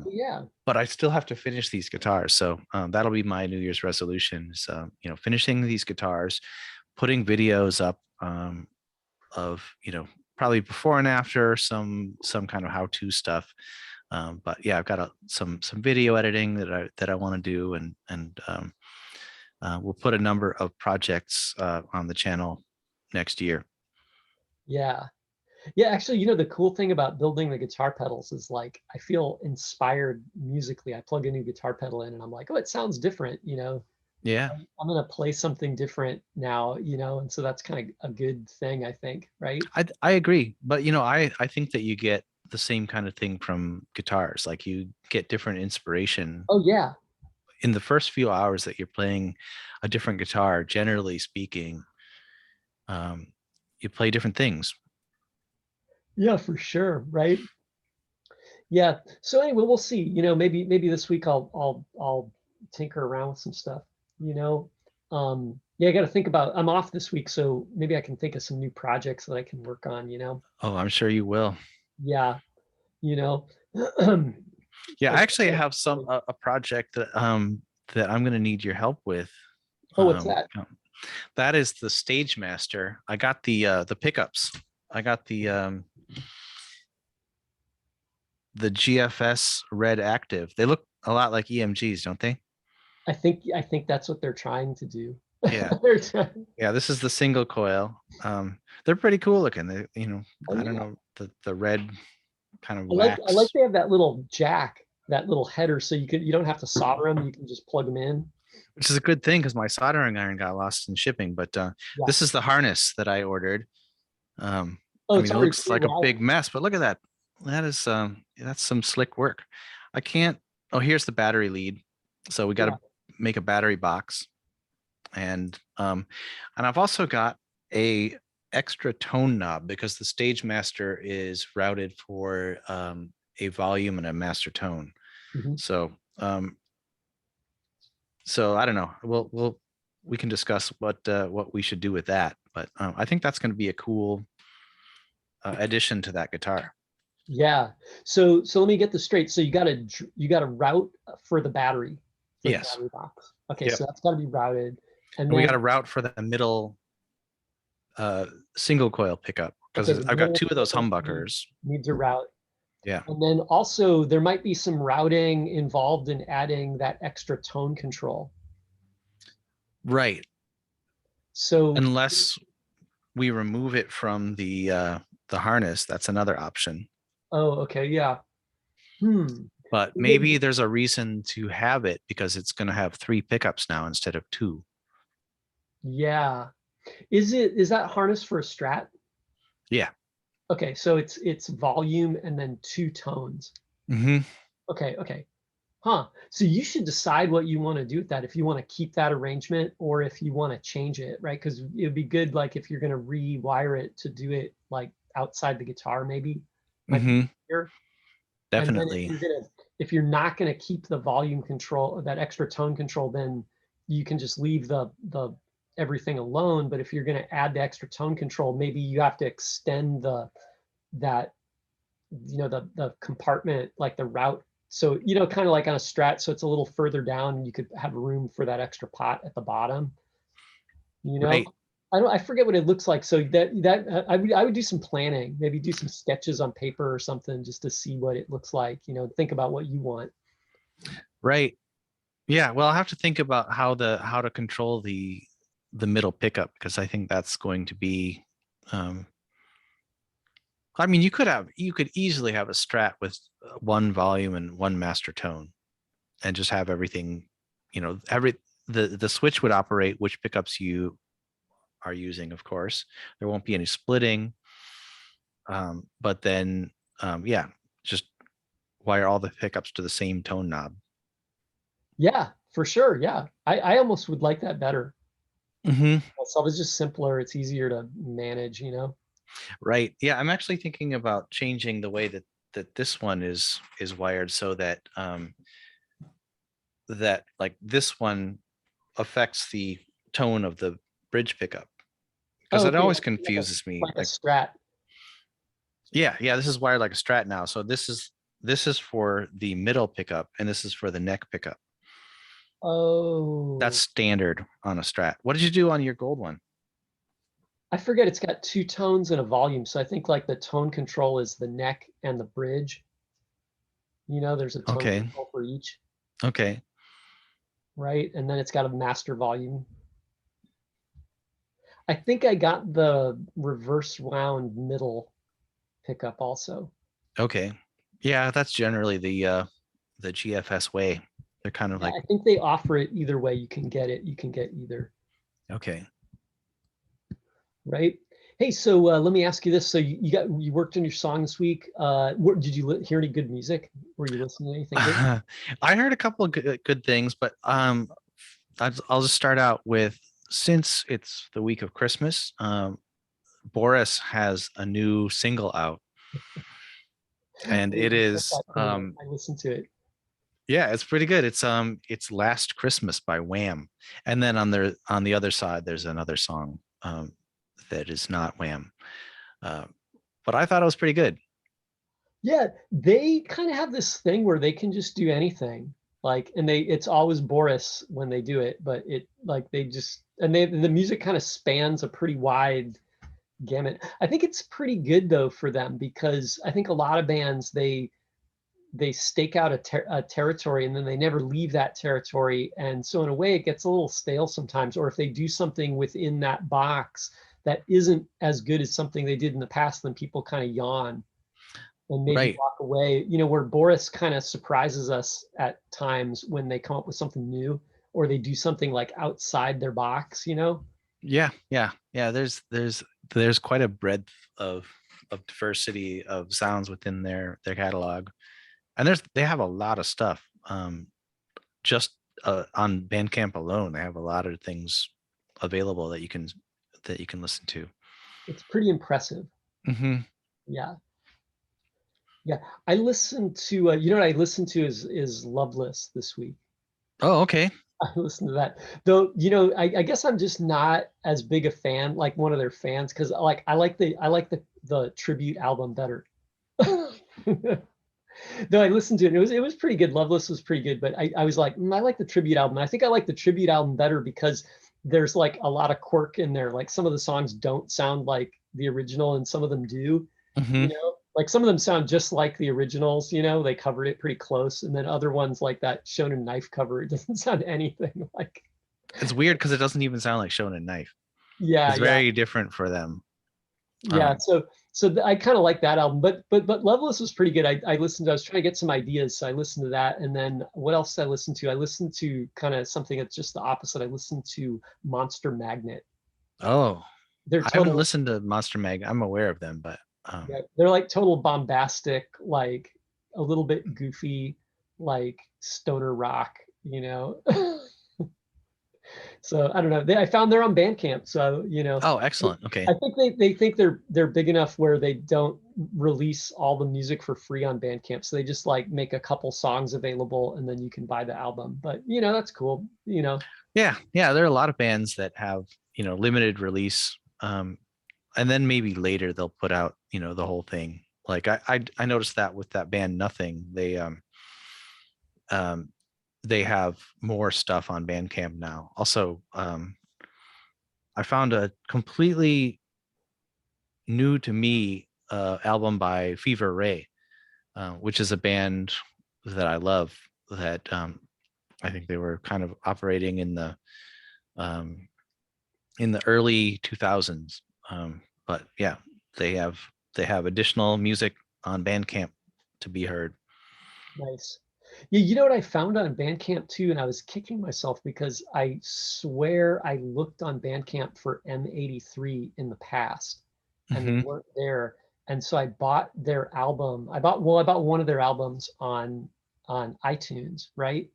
Speaker 1: Yeah.
Speaker 2: But I still have to finish these guitars, so that'll be my New Year's resolution. So, finishing these guitars, putting videos up of, probably before and after, some kind of how-to stuff. But yeah, I've got some video editing that I want to do, and we'll put a number of projects on the channel next year.
Speaker 1: Yeah. Yeah, actually, the cool thing about building the guitar pedals is like I feel inspired musically. I plug a new guitar pedal in and I'm like, oh, it sounds different.
Speaker 2: Yeah,
Speaker 1: I'm gonna play something different now, and so that's kind of a good thing, I think, right?
Speaker 2: I agree, but I think that you get the same kind of thing from guitars. Like, you get different inspiration
Speaker 1: Oh yeah.
Speaker 2: in the first few hours that you're playing a different guitar. Generally speaking, you play different things.
Speaker 1: Yeah, for sure, right? Yeah. So anyway, we'll see. Maybe this week I'll tinker around with some stuff. Yeah, I got to think about. I'm off this week, so maybe I can think of some new projects that I can work on.
Speaker 2: Oh, I'm sure you will.
Speaker 1: Yeah. You know.
Speaker 2: Yeah, I
Speaker 1: Like,
Speaker 2: actually have a project that I'm going to need your help with.
Speaker 1: oh, what's that?
Speaker 2: That is the Stage Master. I got the pickups. I got the GFS Red Active. They look a lot like EMGs, don't they?
Speaker 1: I think that's what they're trying to do.
Speaker 2: Yeah.
Speaker 1: They're trying,
Speaker 2: Yeah, this is the single coil. They're pretty cool looking.
Speaker 1: oh
Speaker 2: I don't
Speaker 1: yeah.
Speaker 2: know, the red kind of
Speaker 1: I like
Speaker 2: wax,
Speaker 1: they have that little jack, that little header, so you don't have to solder them. You can just plug them in.
Speaker 2: which is a good thing because my soldering iron got lost in shipping. But
Speaker 1: Yeah.
Speaker 2: this is the harness that I ordered.
Speaker 1: Oh,
Speaker 2: I
Speaker 1: it's
Speaker 2: mean, it
Speaker 1: already
Speaker 2: looks like a
Speaker 1: pre-wired.
Speaker 2: big mess, but look at that. That's some slick work. I can't. Oh, here's the battery lead. So we got
Speaker 1: Yeah.
Speaker 2: to make a battery box, and I've also got a extra tone knob because the Stage Master is routed for a volume and a master tone.
Speaker 1: Mhm.
Speaker 2: So so I don't know. We can discuss what we should do with that, but I think that's going to be a cool addition to that guitar.
Speaker 1: Yeah. So let me get this straight. So you got a route for the battery
Speaker 2: Yes.
Speaker 1: box. Okay,
Speaker 2: Yep.
Speaker 1: so that's got to be routed, and
Speaker 2: And we got
Speaker 1: then
Speaker 2: a route for the middle single coil pickup
Speaker 1: okay,
Speaker 2: because
Speaker 1: the
Speaker 2: I've got
Speaker 1: middle
Speaker 2: two of those
Speaker 1: needs,
Speaker 2: humbuckers.
Speaker 1: needs a route,
Speaker 2: Yeah.
Speaker 1: and then also there might be some routing involved in adding that extra tone control.
Speaker 2: Right.
Speaker 1: So
Speaker 2: Unless we remove it from the harness, that's another option.
Speaker 1: oh, okay, yeah. Hmm.
Speaker 2: But maybe there's a reason to have it because it's going to have 3 pickups now instead of 2.
Speaker 1: Yeah. Is that harness for a Strat?
Speaker 2: Yeah.
Speaker 1: Okay, so it's volume and then 2 tones.
Speaker 2: Mm-hmm.
Speaker 1: Okay. Huh. So you should decide what you want to do with that, if you want to keep that arrangement or if you want to change it, right? Because it'd be good, like if you're going to rewire it to do it like outside the guitar, maybe might be
Speaker 2: Mm-hmm.
Speaker 1: easier. And then
Speaker 2: Definitely.
Speaker 1: if you're not going to keep the volume control, that extra tone control, then you can just leave the everything alone. But if you're going to add the extra tone control, maybe you have to extend that the compartment, like the route, so kind of like on a Strat, so it's a little further down and you could have room for that extra pot at the bottom. you know
Speaker 2: Right.
Speaker 1: I forget what it looks like, so that I would do some planning, maybe do some sketches on paper or something just to see what it looks like, think about what you want.
Speaker 2: Right. Yeah. Well, I'll have to think about how to control the middle pickup because I think that's going to be I mean, you could easily have a Strat with one volume and one master tone and just have everything, the switch would operate which pickups you are using, of course. There won't be any splitting. But then yeah, just wire all the pickups to the same tone knob.
Speaker 1: Yeah, for sure. Yeah. I almost would like that better.
Speaker 2: Hmm.
Speaker 1: So it's just simpler. It's easier to manage, you know?
Speaker 2: Right. Yeah, I'm actually thinking about changing the way that this one is wired so that that like this one affects the tone of the bridge pickup because
Speaker 1: Oh,
Speaker 2: it
Speaker 1: okay.
Speaker 2: always
Speaker 1: Like a,
Speaker 2: confuses me.
Speaker 1: like a
Speaker 2: Like,
Speaker 1: Strat.
Speaker 2: yeah, this is wired like a Strat now. So this is for the middle pickup and this is for the neck pickup. That's
Speaker 1: Oh,
Speaker 2: standard on a Strat. What did you do on your gold one?
Speaker 1: I forget it's got two tones and a volume. So I think like the tone control is the neck and the bridge. You know, there's a tone
Speaker 2: Okay.
Speaker 1: control for each,
Speaker 2: Okay.
Speaker 1: right? And then it's got a master volume. I think I got the reverse wound middle pickup also.
Speaker 2: Okay. Yeah, that's generally the GFS way. They're kind of
Speaker 1: Yeah,
Speaker 2: like,
Speaker 1: I think they offer it either way. You can get it. You can get either,
Speaker 2: okay.
Speaker 1: right? Hey, so let me ask you this. So you worked on your song this week. Did you hear any good music? Were you listening to anything good?
Speaker 2: I heard a couple of good things, but I'll just start out with since it's the week of Christmas, Boris has a new single out, and it
Speaker 1: What's
Speaker 2: is
Speaker 1: that tune? I listened to it.
Speaker 2: yeah, it's pretty good. It's Last Christmas by Wham, and then on the other side there's another song that is not Wham, uh, but I thought it was pretty good.
Speaker 1: Yeah, they kind of have this thing where they can just do anything. Like, and it's always Boris when they do it, but it like they just and the music kind of spans a pretty wide gamut. I think it's pretty good though for them because I think a lot of bands they stake out a territory and then they never leave that territory, and so in a way it gets a little stale sometimes. Or if they do something within that box that isn't as good as something they did in the past, then people kind of yawn and maybe
Speaker 2: Right.
Speaker 1: walk away. You know, where Boris kind of surprises us at times when they come up with something new or they do something like outside their box, you know?
Speaker 2: Yeah. There's quite a breadth of diversity of sounds within their catalog, and they have a lot of stuff. Just on Bandcamp alone, they have a lot of things available that you can listen to.
Speaker 1: It's pretty impressive.
Speaker 2: Hmm.
Speaker 1: Yeah. Yeah. I listened to, you know what I listened to is Loveless this week.
Speaker 2: Oh, okay.
Speaker 1: I listened to that. Though, you know, I guess I'm just not as big a fan, like one of their fans, because like I like the tribute album better. Though I listened to it, and it was pretty good. Loveless was pretty good, but I was like, I like the tribute album. I think I like the tribute album better because there's like a lot of quirk in there. Like some of the songs don't sound like the original, and some of them do. You
Speaker 2: Hmm.
Speaker 1: know, like some of them sound just like the originals. You know, they covered it pretty close, and then other ones like that Shonen Knife cover, it doesn't sound anything like.
Speaker 2: It's weird because it doesn't even sound like Shonen Knife.
Speaker 1: Yeah,
Speaker 2: It's
Speaker 1: yeah.
Speaker 2: very different for them.
Speaker 1: Yeah,
Speaker 2: Um,
Speaker 1: so I kind of like that album, but Loveless was pretty good. I listened to, I was trying to get some ideas, so I listened to that. And then what else did I listen to? I listened to kind of something that's just the opposite. I listened to Monster Magnet.
Speaker 2: oh,
Speaker 1: They're
Speaker 2: I haven't
Speaker 1: total,
Speaker 2: listened to Monster Mag. I'm aware of them, but
Speaker 1: yeah, they're like total bombastic, like a little bit goofy, like stoner rock, you know. So I don't know. I found they're on Bandcamp, so you know,
Speaker 2: oh, excellent. Okay.
Speaker 1: I think they think they're big enough where they don't release all the music for free on Bandcamp. So they just like make a couple songs available, and then you can buy the album. But you know, that's cool. You know,
Speaker 2: Yeah, there are a lot of bands that have, limited release, and then maybe later they'll put out, the whole thing. Like I noticed that with that band Nothing, um they have more stuff on Bandcamp now. Also, I found a completely new to me album by Fever Ray, which is a band that I love. That I think they were kind of operating um, in the early 2000s. But yeah, they have they have additional music on Bandcamp to be heard.
Speaker 1: nice. Yeah, you know what I found on Bandcamp too, and I was kicking myself because I swear I looked on Bandcamp for M83 in the past, and they
Speaker 2: Hmm.
Speaker 1: weren't there. And so I bought their album. I bought one of their albums on iTunes, right?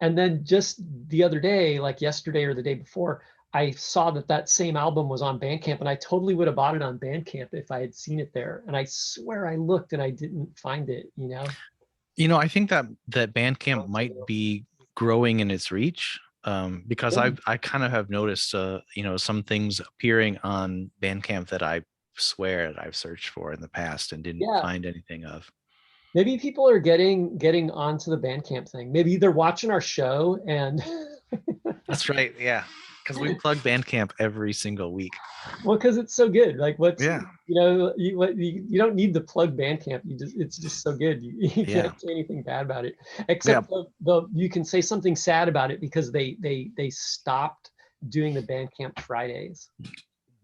Speaker 1: And then just the other day, like yesterday or the day before, I saw that same album was on Bandcamp, and I totally would have bought it on Bandcamp if I had seen it there. And I swear I looked and I didn't find it, you know?
Speaker 2: I think that Bandcamp might be growing in its reach, because
Speaker 1: Yeah.
Speaker 2: I kind of have noticed, some things appearing on Bandcamp that I swear that I've searched for in the past and didn't
Speaker 1: Yeah.
Speaker 2: find anything of.
Speaker 1: Maybe people are getting onto the Bandcamp thing. Maybe they're watching our show and
Speaker 2: That's right. Yeah. Because we plug Bandcamp every single week.
Speaker 1: well, because it's so good. Like
Speaker 2: Yeah.
Speaker 1: you don't need to plug Bandcamp. It's just so good. You
Speaker 2: Yeah.
Speaker 1: can't say anything bad about it, except you can say something sad about it because they stopped doing the Bandcamp Fridays,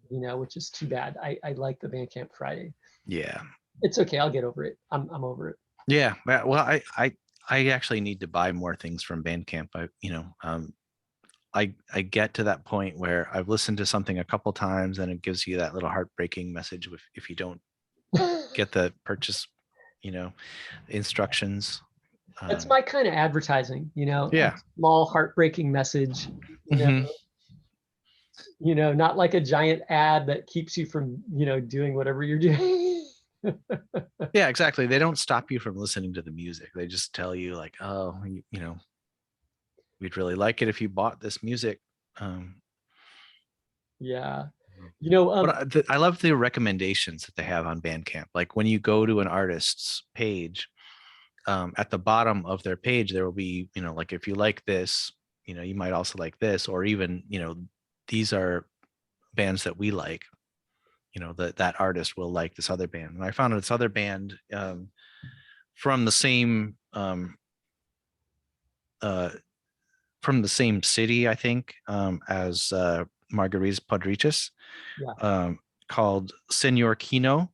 Speaker 1: which is too bad. I like the Bandcamp Friday.
Speaker 2: Yeah.
Speaker 1: It's okay. I'll get over it. I'm over it.
Speaker 2: Yeah. Well, I actually need to buy more things from Bandcamp. I get to that point where I've listened to something a couple times and it gives you that little heartbreaking message if you don't get the purchase, instructions.
Speaker 1: That's my kind of advertising,
Speaker 2: Yeah.
Speaker 1: a small heartbreaking message, not like a giant ad that keeps you from, doing whatever you're doing.
Speaker 2: Yeah, exactly. They don't stop you from listening to the music. They just tell you like, oh, we'd really like it if you bought this music.
Speaker 1: Yeah.
Speaker 2: But I love the recommendations that they have on Bandcamp. Like when you go to an artist's page, at the bottom of their page, there will be, like if you like this, you might also like this, or even, these are bands that we like, that artist will like this other band. And I found this other band from the same city, I think, as Margaritas Podrichas, called Señor Kino.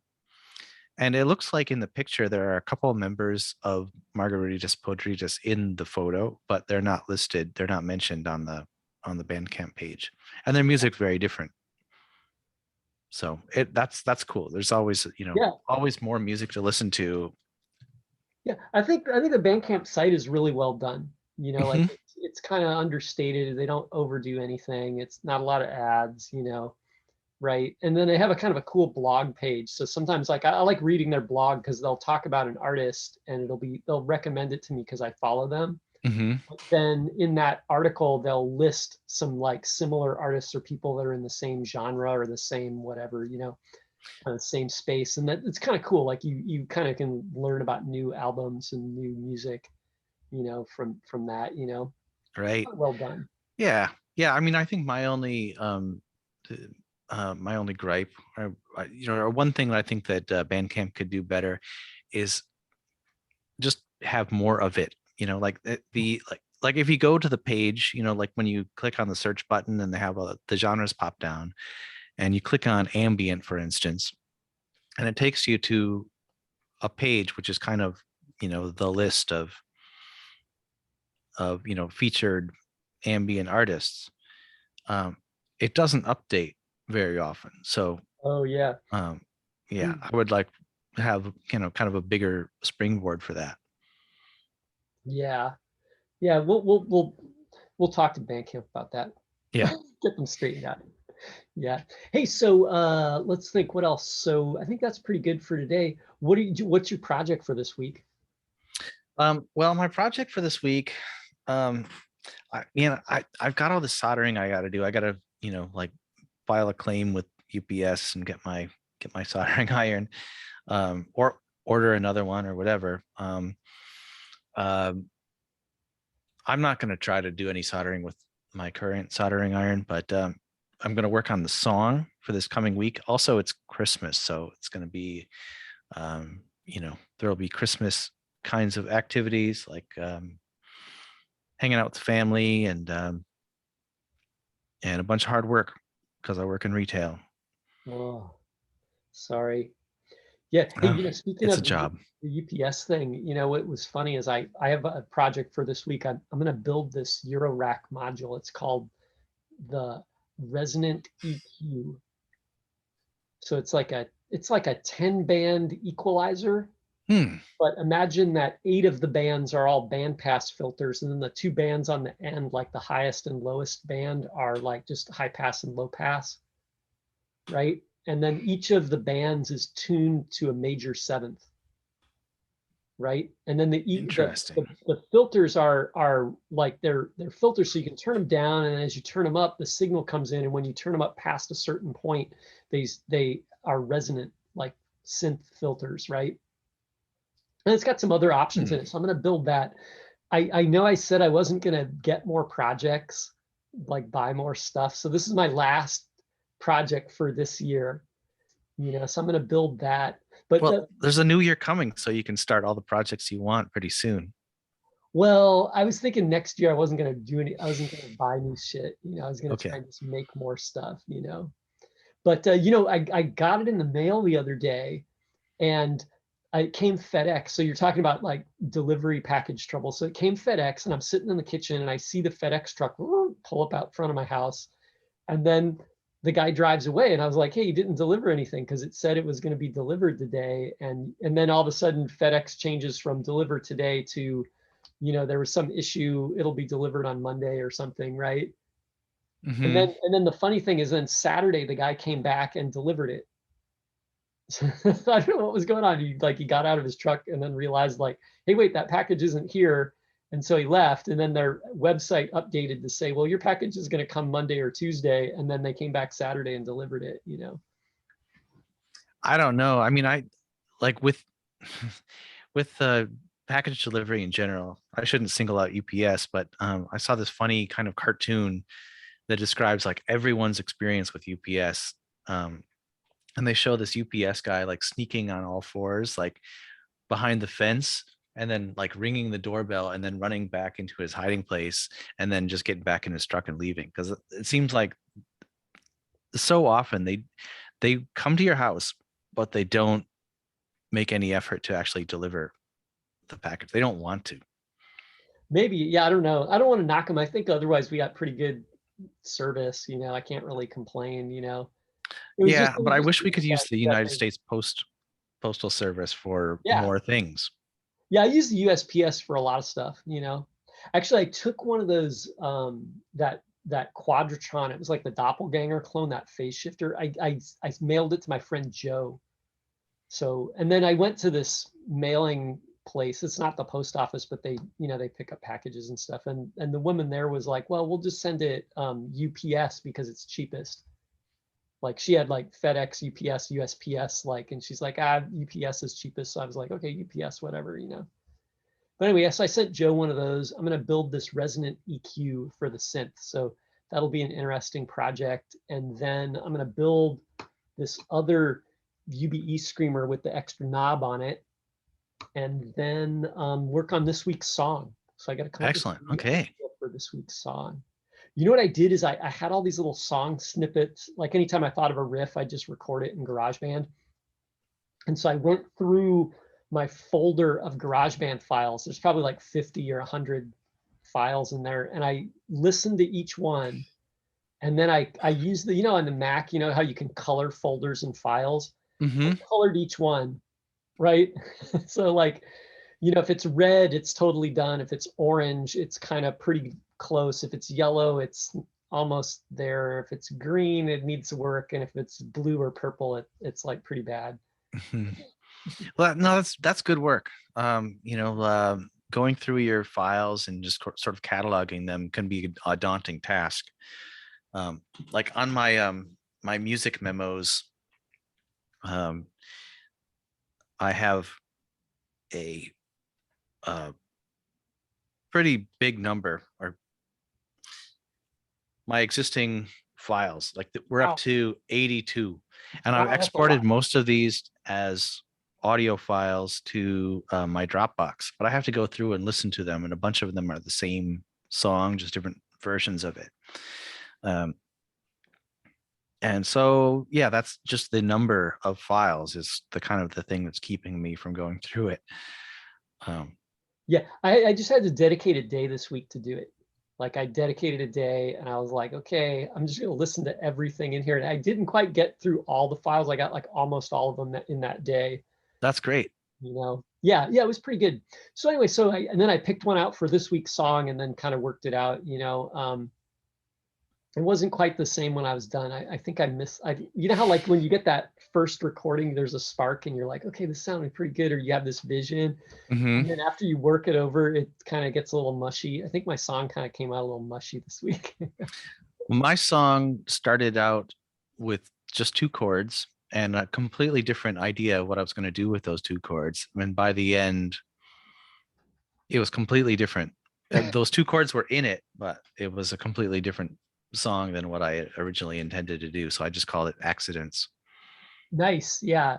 Speaker 2: And it looks like in the picture there are a couple of members of Margaritas Podrichas in the photo, but they're not listed. They're not mentioned on the Bandcamp page, and their music's very different. So that's cool. There's always always more music to listen to.
Speaker 1: Yeah, I think the Bandcamp site is really well done. Like it's kind of understated. They don't overdo anything. It's not a lot of ads, right? And then they have a kind of a cool blog page. So sometimes like I like reading their blog because they'll talk about an artist and they'll recommend it to me because I follow them. But then in that article, they'll list some like similar artists or people that are in the same genre or the same whatever, the same space. And that it's kind of cool. Like you kind of can learn about new albums and new music, from that,
Speaker 2: Right.
Speaker 1: Well done.
Speaker 2: Yeah. I mean, I think my only gripe, or one thing that I think that Bandcamp could do better is just have more of it. Like like if you go to the page, like when you click on the search button and they have the genres pop down, and you click on ambient, for instance, and it takes you to a page which is kind of the list of featured ambient artists. It doesn't update very often. So
Speaker 1: yeah,
Speaker 2: I would like to have kind of a bigger springboard for that.
Speaker 1: Yeah, we'll talk to Bandcamp about that.
Speaker 2: Yeah.
Speaker 1: Get them straightened out. Yeah. Hey, so let's think what else. So I think that's pretty good for today. What's your project for this week?
Speaker 2: Well, my project for this week, I've got all the soldering I got to do. I got to, like file a claim with UPS and get my soldering iron, or order another one or whatever. I'm not going to try to do any soldering with my current soldering iron, but I'm going to work on the song for this coming week. Also, it's Christmas, so it's going to be, there'll be Christmas kinds of activities like hanging out with the family and a bunch of hard work because I work in retail.
Speaker 1: Oh, sorry. Yeah. Hey, speaking
Speaker 2: it's
Speaker 1: of
Speaker 2: a job.
Speaker 1: The UPS thing, what was funny is I have a project for this week. I'm going to build this Euro rack module. It's called the Resonant EQ. So it's like a 10 band equalizer, But imagine that 8 of the bands are all bandpass filters, and then the 2 bands on the end, like the highest and lowest band, are like just high pass and low pass, right? And then each of the bands is tuned to a major 7th, right? And then
Speaker 2: Interesting.
Speaker 1: the filters are like they're filters, so you can turn them down, and as you turn them up, the signal comes in, and when you turn them up past a certain point, they are resonant, like synth filters, right? And it's got some other options in it. So I'm going to build that. I know I said I wasn't going to get more projects, like buy more stuff. So this is my last project for this year, so I'm going to build that. But
Speaker 2: Well, there's a new year coming, so you can start all the projects you want pretty soon.
Speaker 1: well, I was thinking next year I wasn't going to do I wasn't going to buy new shit. I was going to try
Speaker 2: Okay.
Speaker 1: and just make more stuff, But, I got it in the mail the other day, and it came FedEx. So you're talking about like delivery package trouble. So it came FedEx, and I'm sitting in the kitchen, and I see the FedEx truck pull up out front of my house. And then the guy drives away, and I was like, hey, you didn't deliver anything, because it said it was going to be delivered today. And then all of a sudden FedEx changes from deliver today to, there was some issue, it'll be delivered on Monday or something, right? And
Speaker 2: Mm-hmm.
Speaker 1: then the funny thing is, then Saturday the guy came back and delivered it. I don't know what was going on. He got out of his truck and then realized, like, hey, wait, that package isn't here. And so he left, and then their website updated to say, well, your package is going to come Monday or Tuesday. And then they came back Saturday and delivered it,
Speaker 2: I don't know. I mean, I like with with package delivery in general. I shouldn't single out UPS, but I saw this funny kind of cartoon that describes like everyone's experience with UPS. And they show this UPS guy like sneaking on all fours, like behind the fence, and then like ringing the doorbell and then running back into his hiding place and then just getting back in his truck and leaving. Because it seems like so often they come to your house, but they don't make any effort to actually deliver the package. They don't want to.
Speaker 1: Maybe, yeah, I don't know. I don't want to knock them. I think otherwise we got pretty good service, I can't really complain.
Speaker 2: Yeah,
Speaker 1: It
Speaker 2: but
Speaker 1: was
Speaker 2: I
Speaker 1: just
Speaker 2: wish we could use the United
Speaker 1: definitely,
Speaker 2: States Postal Service for
Speaker 1: yeah.
Speaker 2: more things.
Speaker 1: Yeah, I use the USPS for a lot of stuff. Actually, I took one of those that Quadratron. It was like the doppelganger clone, that phase shifter. I mailed it to my friend Joe. So, and then I went to this mailing place. It's not the post office, but they pick up packages and stuff. And the woman there was like, well, we'll just send it UPS because it's cheapest. Like she had like FedEx, UPS, USPS, and she's like, UPS is cheapest. So I was like, okay, UPS, whatever. But anyway, so I sent Joe one of those. I'm going to build this Resonant EQ for the synth. So that'll be an interesting project. And then I'm going to build this other UBE Screamer with the extra knob on it. And then work on this week's song. So I got to come up with
Speaker 2: Excellent. Okay.
Speaker 1: for this week's song. You know what I did is I had all these little song snippets. Like anytime I thought of a riff, I just record it in GarageBand. And so I went through my folder of GarageBand files. There's probably like 50 or 100 files in there. And I listened to each one. And then I used on the Mac, how you can color folders and files.
Speaker 2: Mm-hmm.
Speaker 1: I colored each one, right? So if it's red, it's totally done. If it's orange, it's kind of pretty close. If it's yellow, it's almost there. If it's green, it needs work. And if it's blue or purple, it's like pretty bad.
Speaker 2: Mm-hmm. Well, no, that's good work. Going through your files and just sort of cataloging them can be a daunting task. Like on my music memos, I have a pretty big number, or my existing files, like we're up to 82, and I've exported most of these as audio files to my Dropbox, but I have to go through and listen to them, and a bunch of them are the same song, just different versions of it. And so, yeah, that's just the number of files is the kind of the thing that's keeping me from going through it.
Speaker 1: Yeah, I just had to dedicate a day this week to do it. Like I dedicated a day and I was like, okay, I'm just going to listen to everything in here. And I didn't quite get through all the files. I got like almost all of them in that day.
Speaker 2: That's great.
Speaker 1: Yeah, it was pretty good. So anyway, and then I picked one out for this week's song and then kind of worked it out, it wasn't quite the same when I was done. I think you know how like when you get that first recording, there's a spark and you're like, okay, this sounded pretty good, or you have this vision. And then after you work it over, it kind of gets a little mushy. I think my song kind of came out a little mushy this week.
Speaker 2: My song started out with just 2 chords and a completely different idea of what I was going to do with those 2 chords. And by the end, it was completely different. Those 2 chords were in it, but it was a completely different song than what I originally intended to do. So I just called it Accidents.
Speaker 1: Nice. Yeah.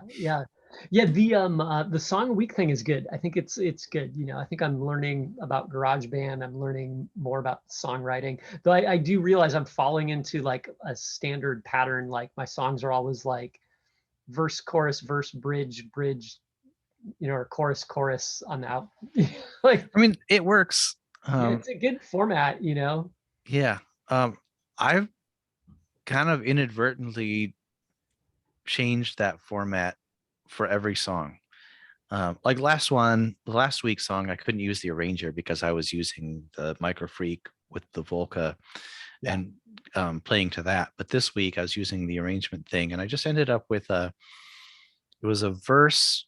Speaker 1: The song week thing is good. I think it's good. I think I'm learning about GarageBand. I'm learning more about songwriting. Though I do realize I'm falling into like a standard pattern. Like my songs are always like verse, chorus, verse, bridge, bridge, or chorus, chorus on the out. Like,
Speaker 2: I mean, it works.
Speaker 1: it's a good format.
Speaker 2: Yeah. I've kind of inadvertently changed that format for every song. Like the last week's song, I couldn't use the arranger because I was using the Micro Freak with the Volca and playing to that. But this week I was using the arrangement thing, and I just ended up with it was a verse,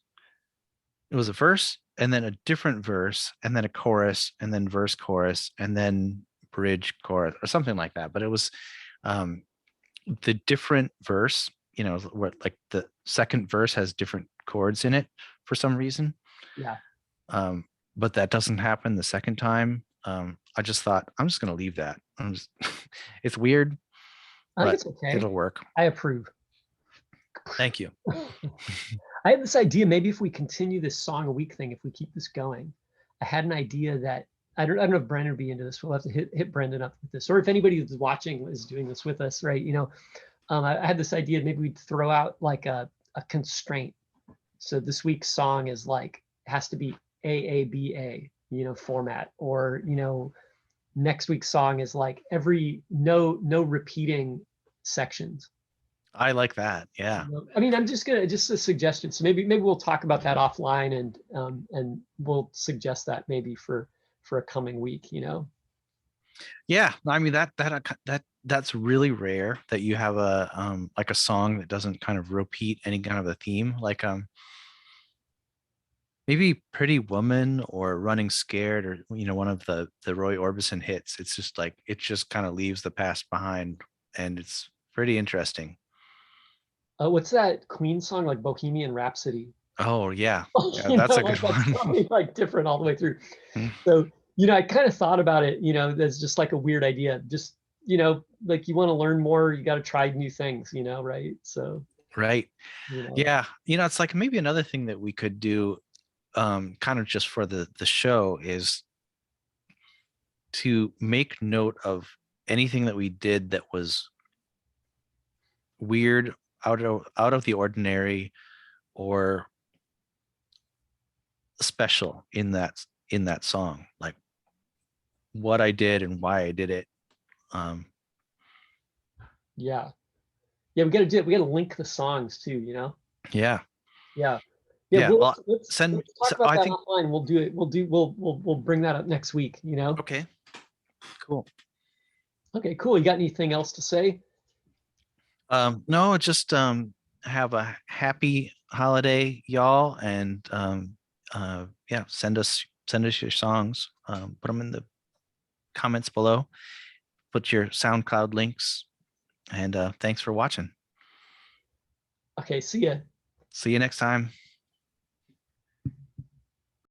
Speaker 2: and then a different verse, and then a chorus, and then verse, chorus, and then bridge, chorus, or something like that. But it was the different verse, where like the second verse has different chords in it for some reason.
Speaker 1: Yeah.
Speaker 2: But that doesn't happen the second time. I just thought I'm just going to leave that. It's weird,
Speaker 1: I think
Speaker 2: but
Speaker 1: it's okay.
Speaker 2: it'll work.
Speaker 1: I approve.
Speaker 2: Thank you.
Speaker 1: I had this idea, maybe if we continue this song a week thing, if we keep this going, I had an idea that I don't know if Brendan would be into this. We'll have to hit Brendan up with this, or if anybody who's watching is doing this with us, right? I had this idea, maybe we'd throw out like a constraint. So this week's song is like, has to be AABA, format, or, next week's song is like no repeating sections.
Speaker 2: I like that. Yeah.
Speaker 1: I mean, I'm just a suggestion. So maybe we'll talk about that offline, and we'll suggest that maybe for a coming week.
Speaker 2: Yeah. I mean that's really rare that you have a like a song that doesn't kind of repeat any kind of a theme. Like maybe Pretty Woman or Running Scared, or one of the Roy Orbison hits. It's just like it just kind of leaves the past behind, and it's pretty interesting.
Speaker 1: What's that Queen song, like Bohemian Rhapsody?
Speaker 2: Oh yeah, that's a good one.
Speaker 1: That's probably like different all the way through.
Speaker 2: Hmm.
Speaker 1: So I kind of thought about it. That's just like a weird idea. Just like you want to learn more, you got to try new things. Right? So
Speaker 2: right, yeah. It's like maybe another thing that we could do, kind of just for the show, is to make note of anything that we did that was weird, out of the ordinary, or special in that song, like what I did and why I did it.
Speaker 1: Yeah, we got to do it. We got to link the songs too.
Speaker 2: Yeah.
Speaker 1: Well,
Speaker 2: let's
Speaker 1: talk about that offline. We'll do it. We'll bring that up next week.
Speaker 2: Okay. Cool.
Speaker 1: Okay, cool. You got anything else to say?
Speaker 2: No, just have a happy holiday, y'all, and yeah, send us your songs. Put them in the comments below. Put your SoundCloud links, and thanks for watching.
Speaker 1: Okay, see ya.
Speaker 2: See you next time.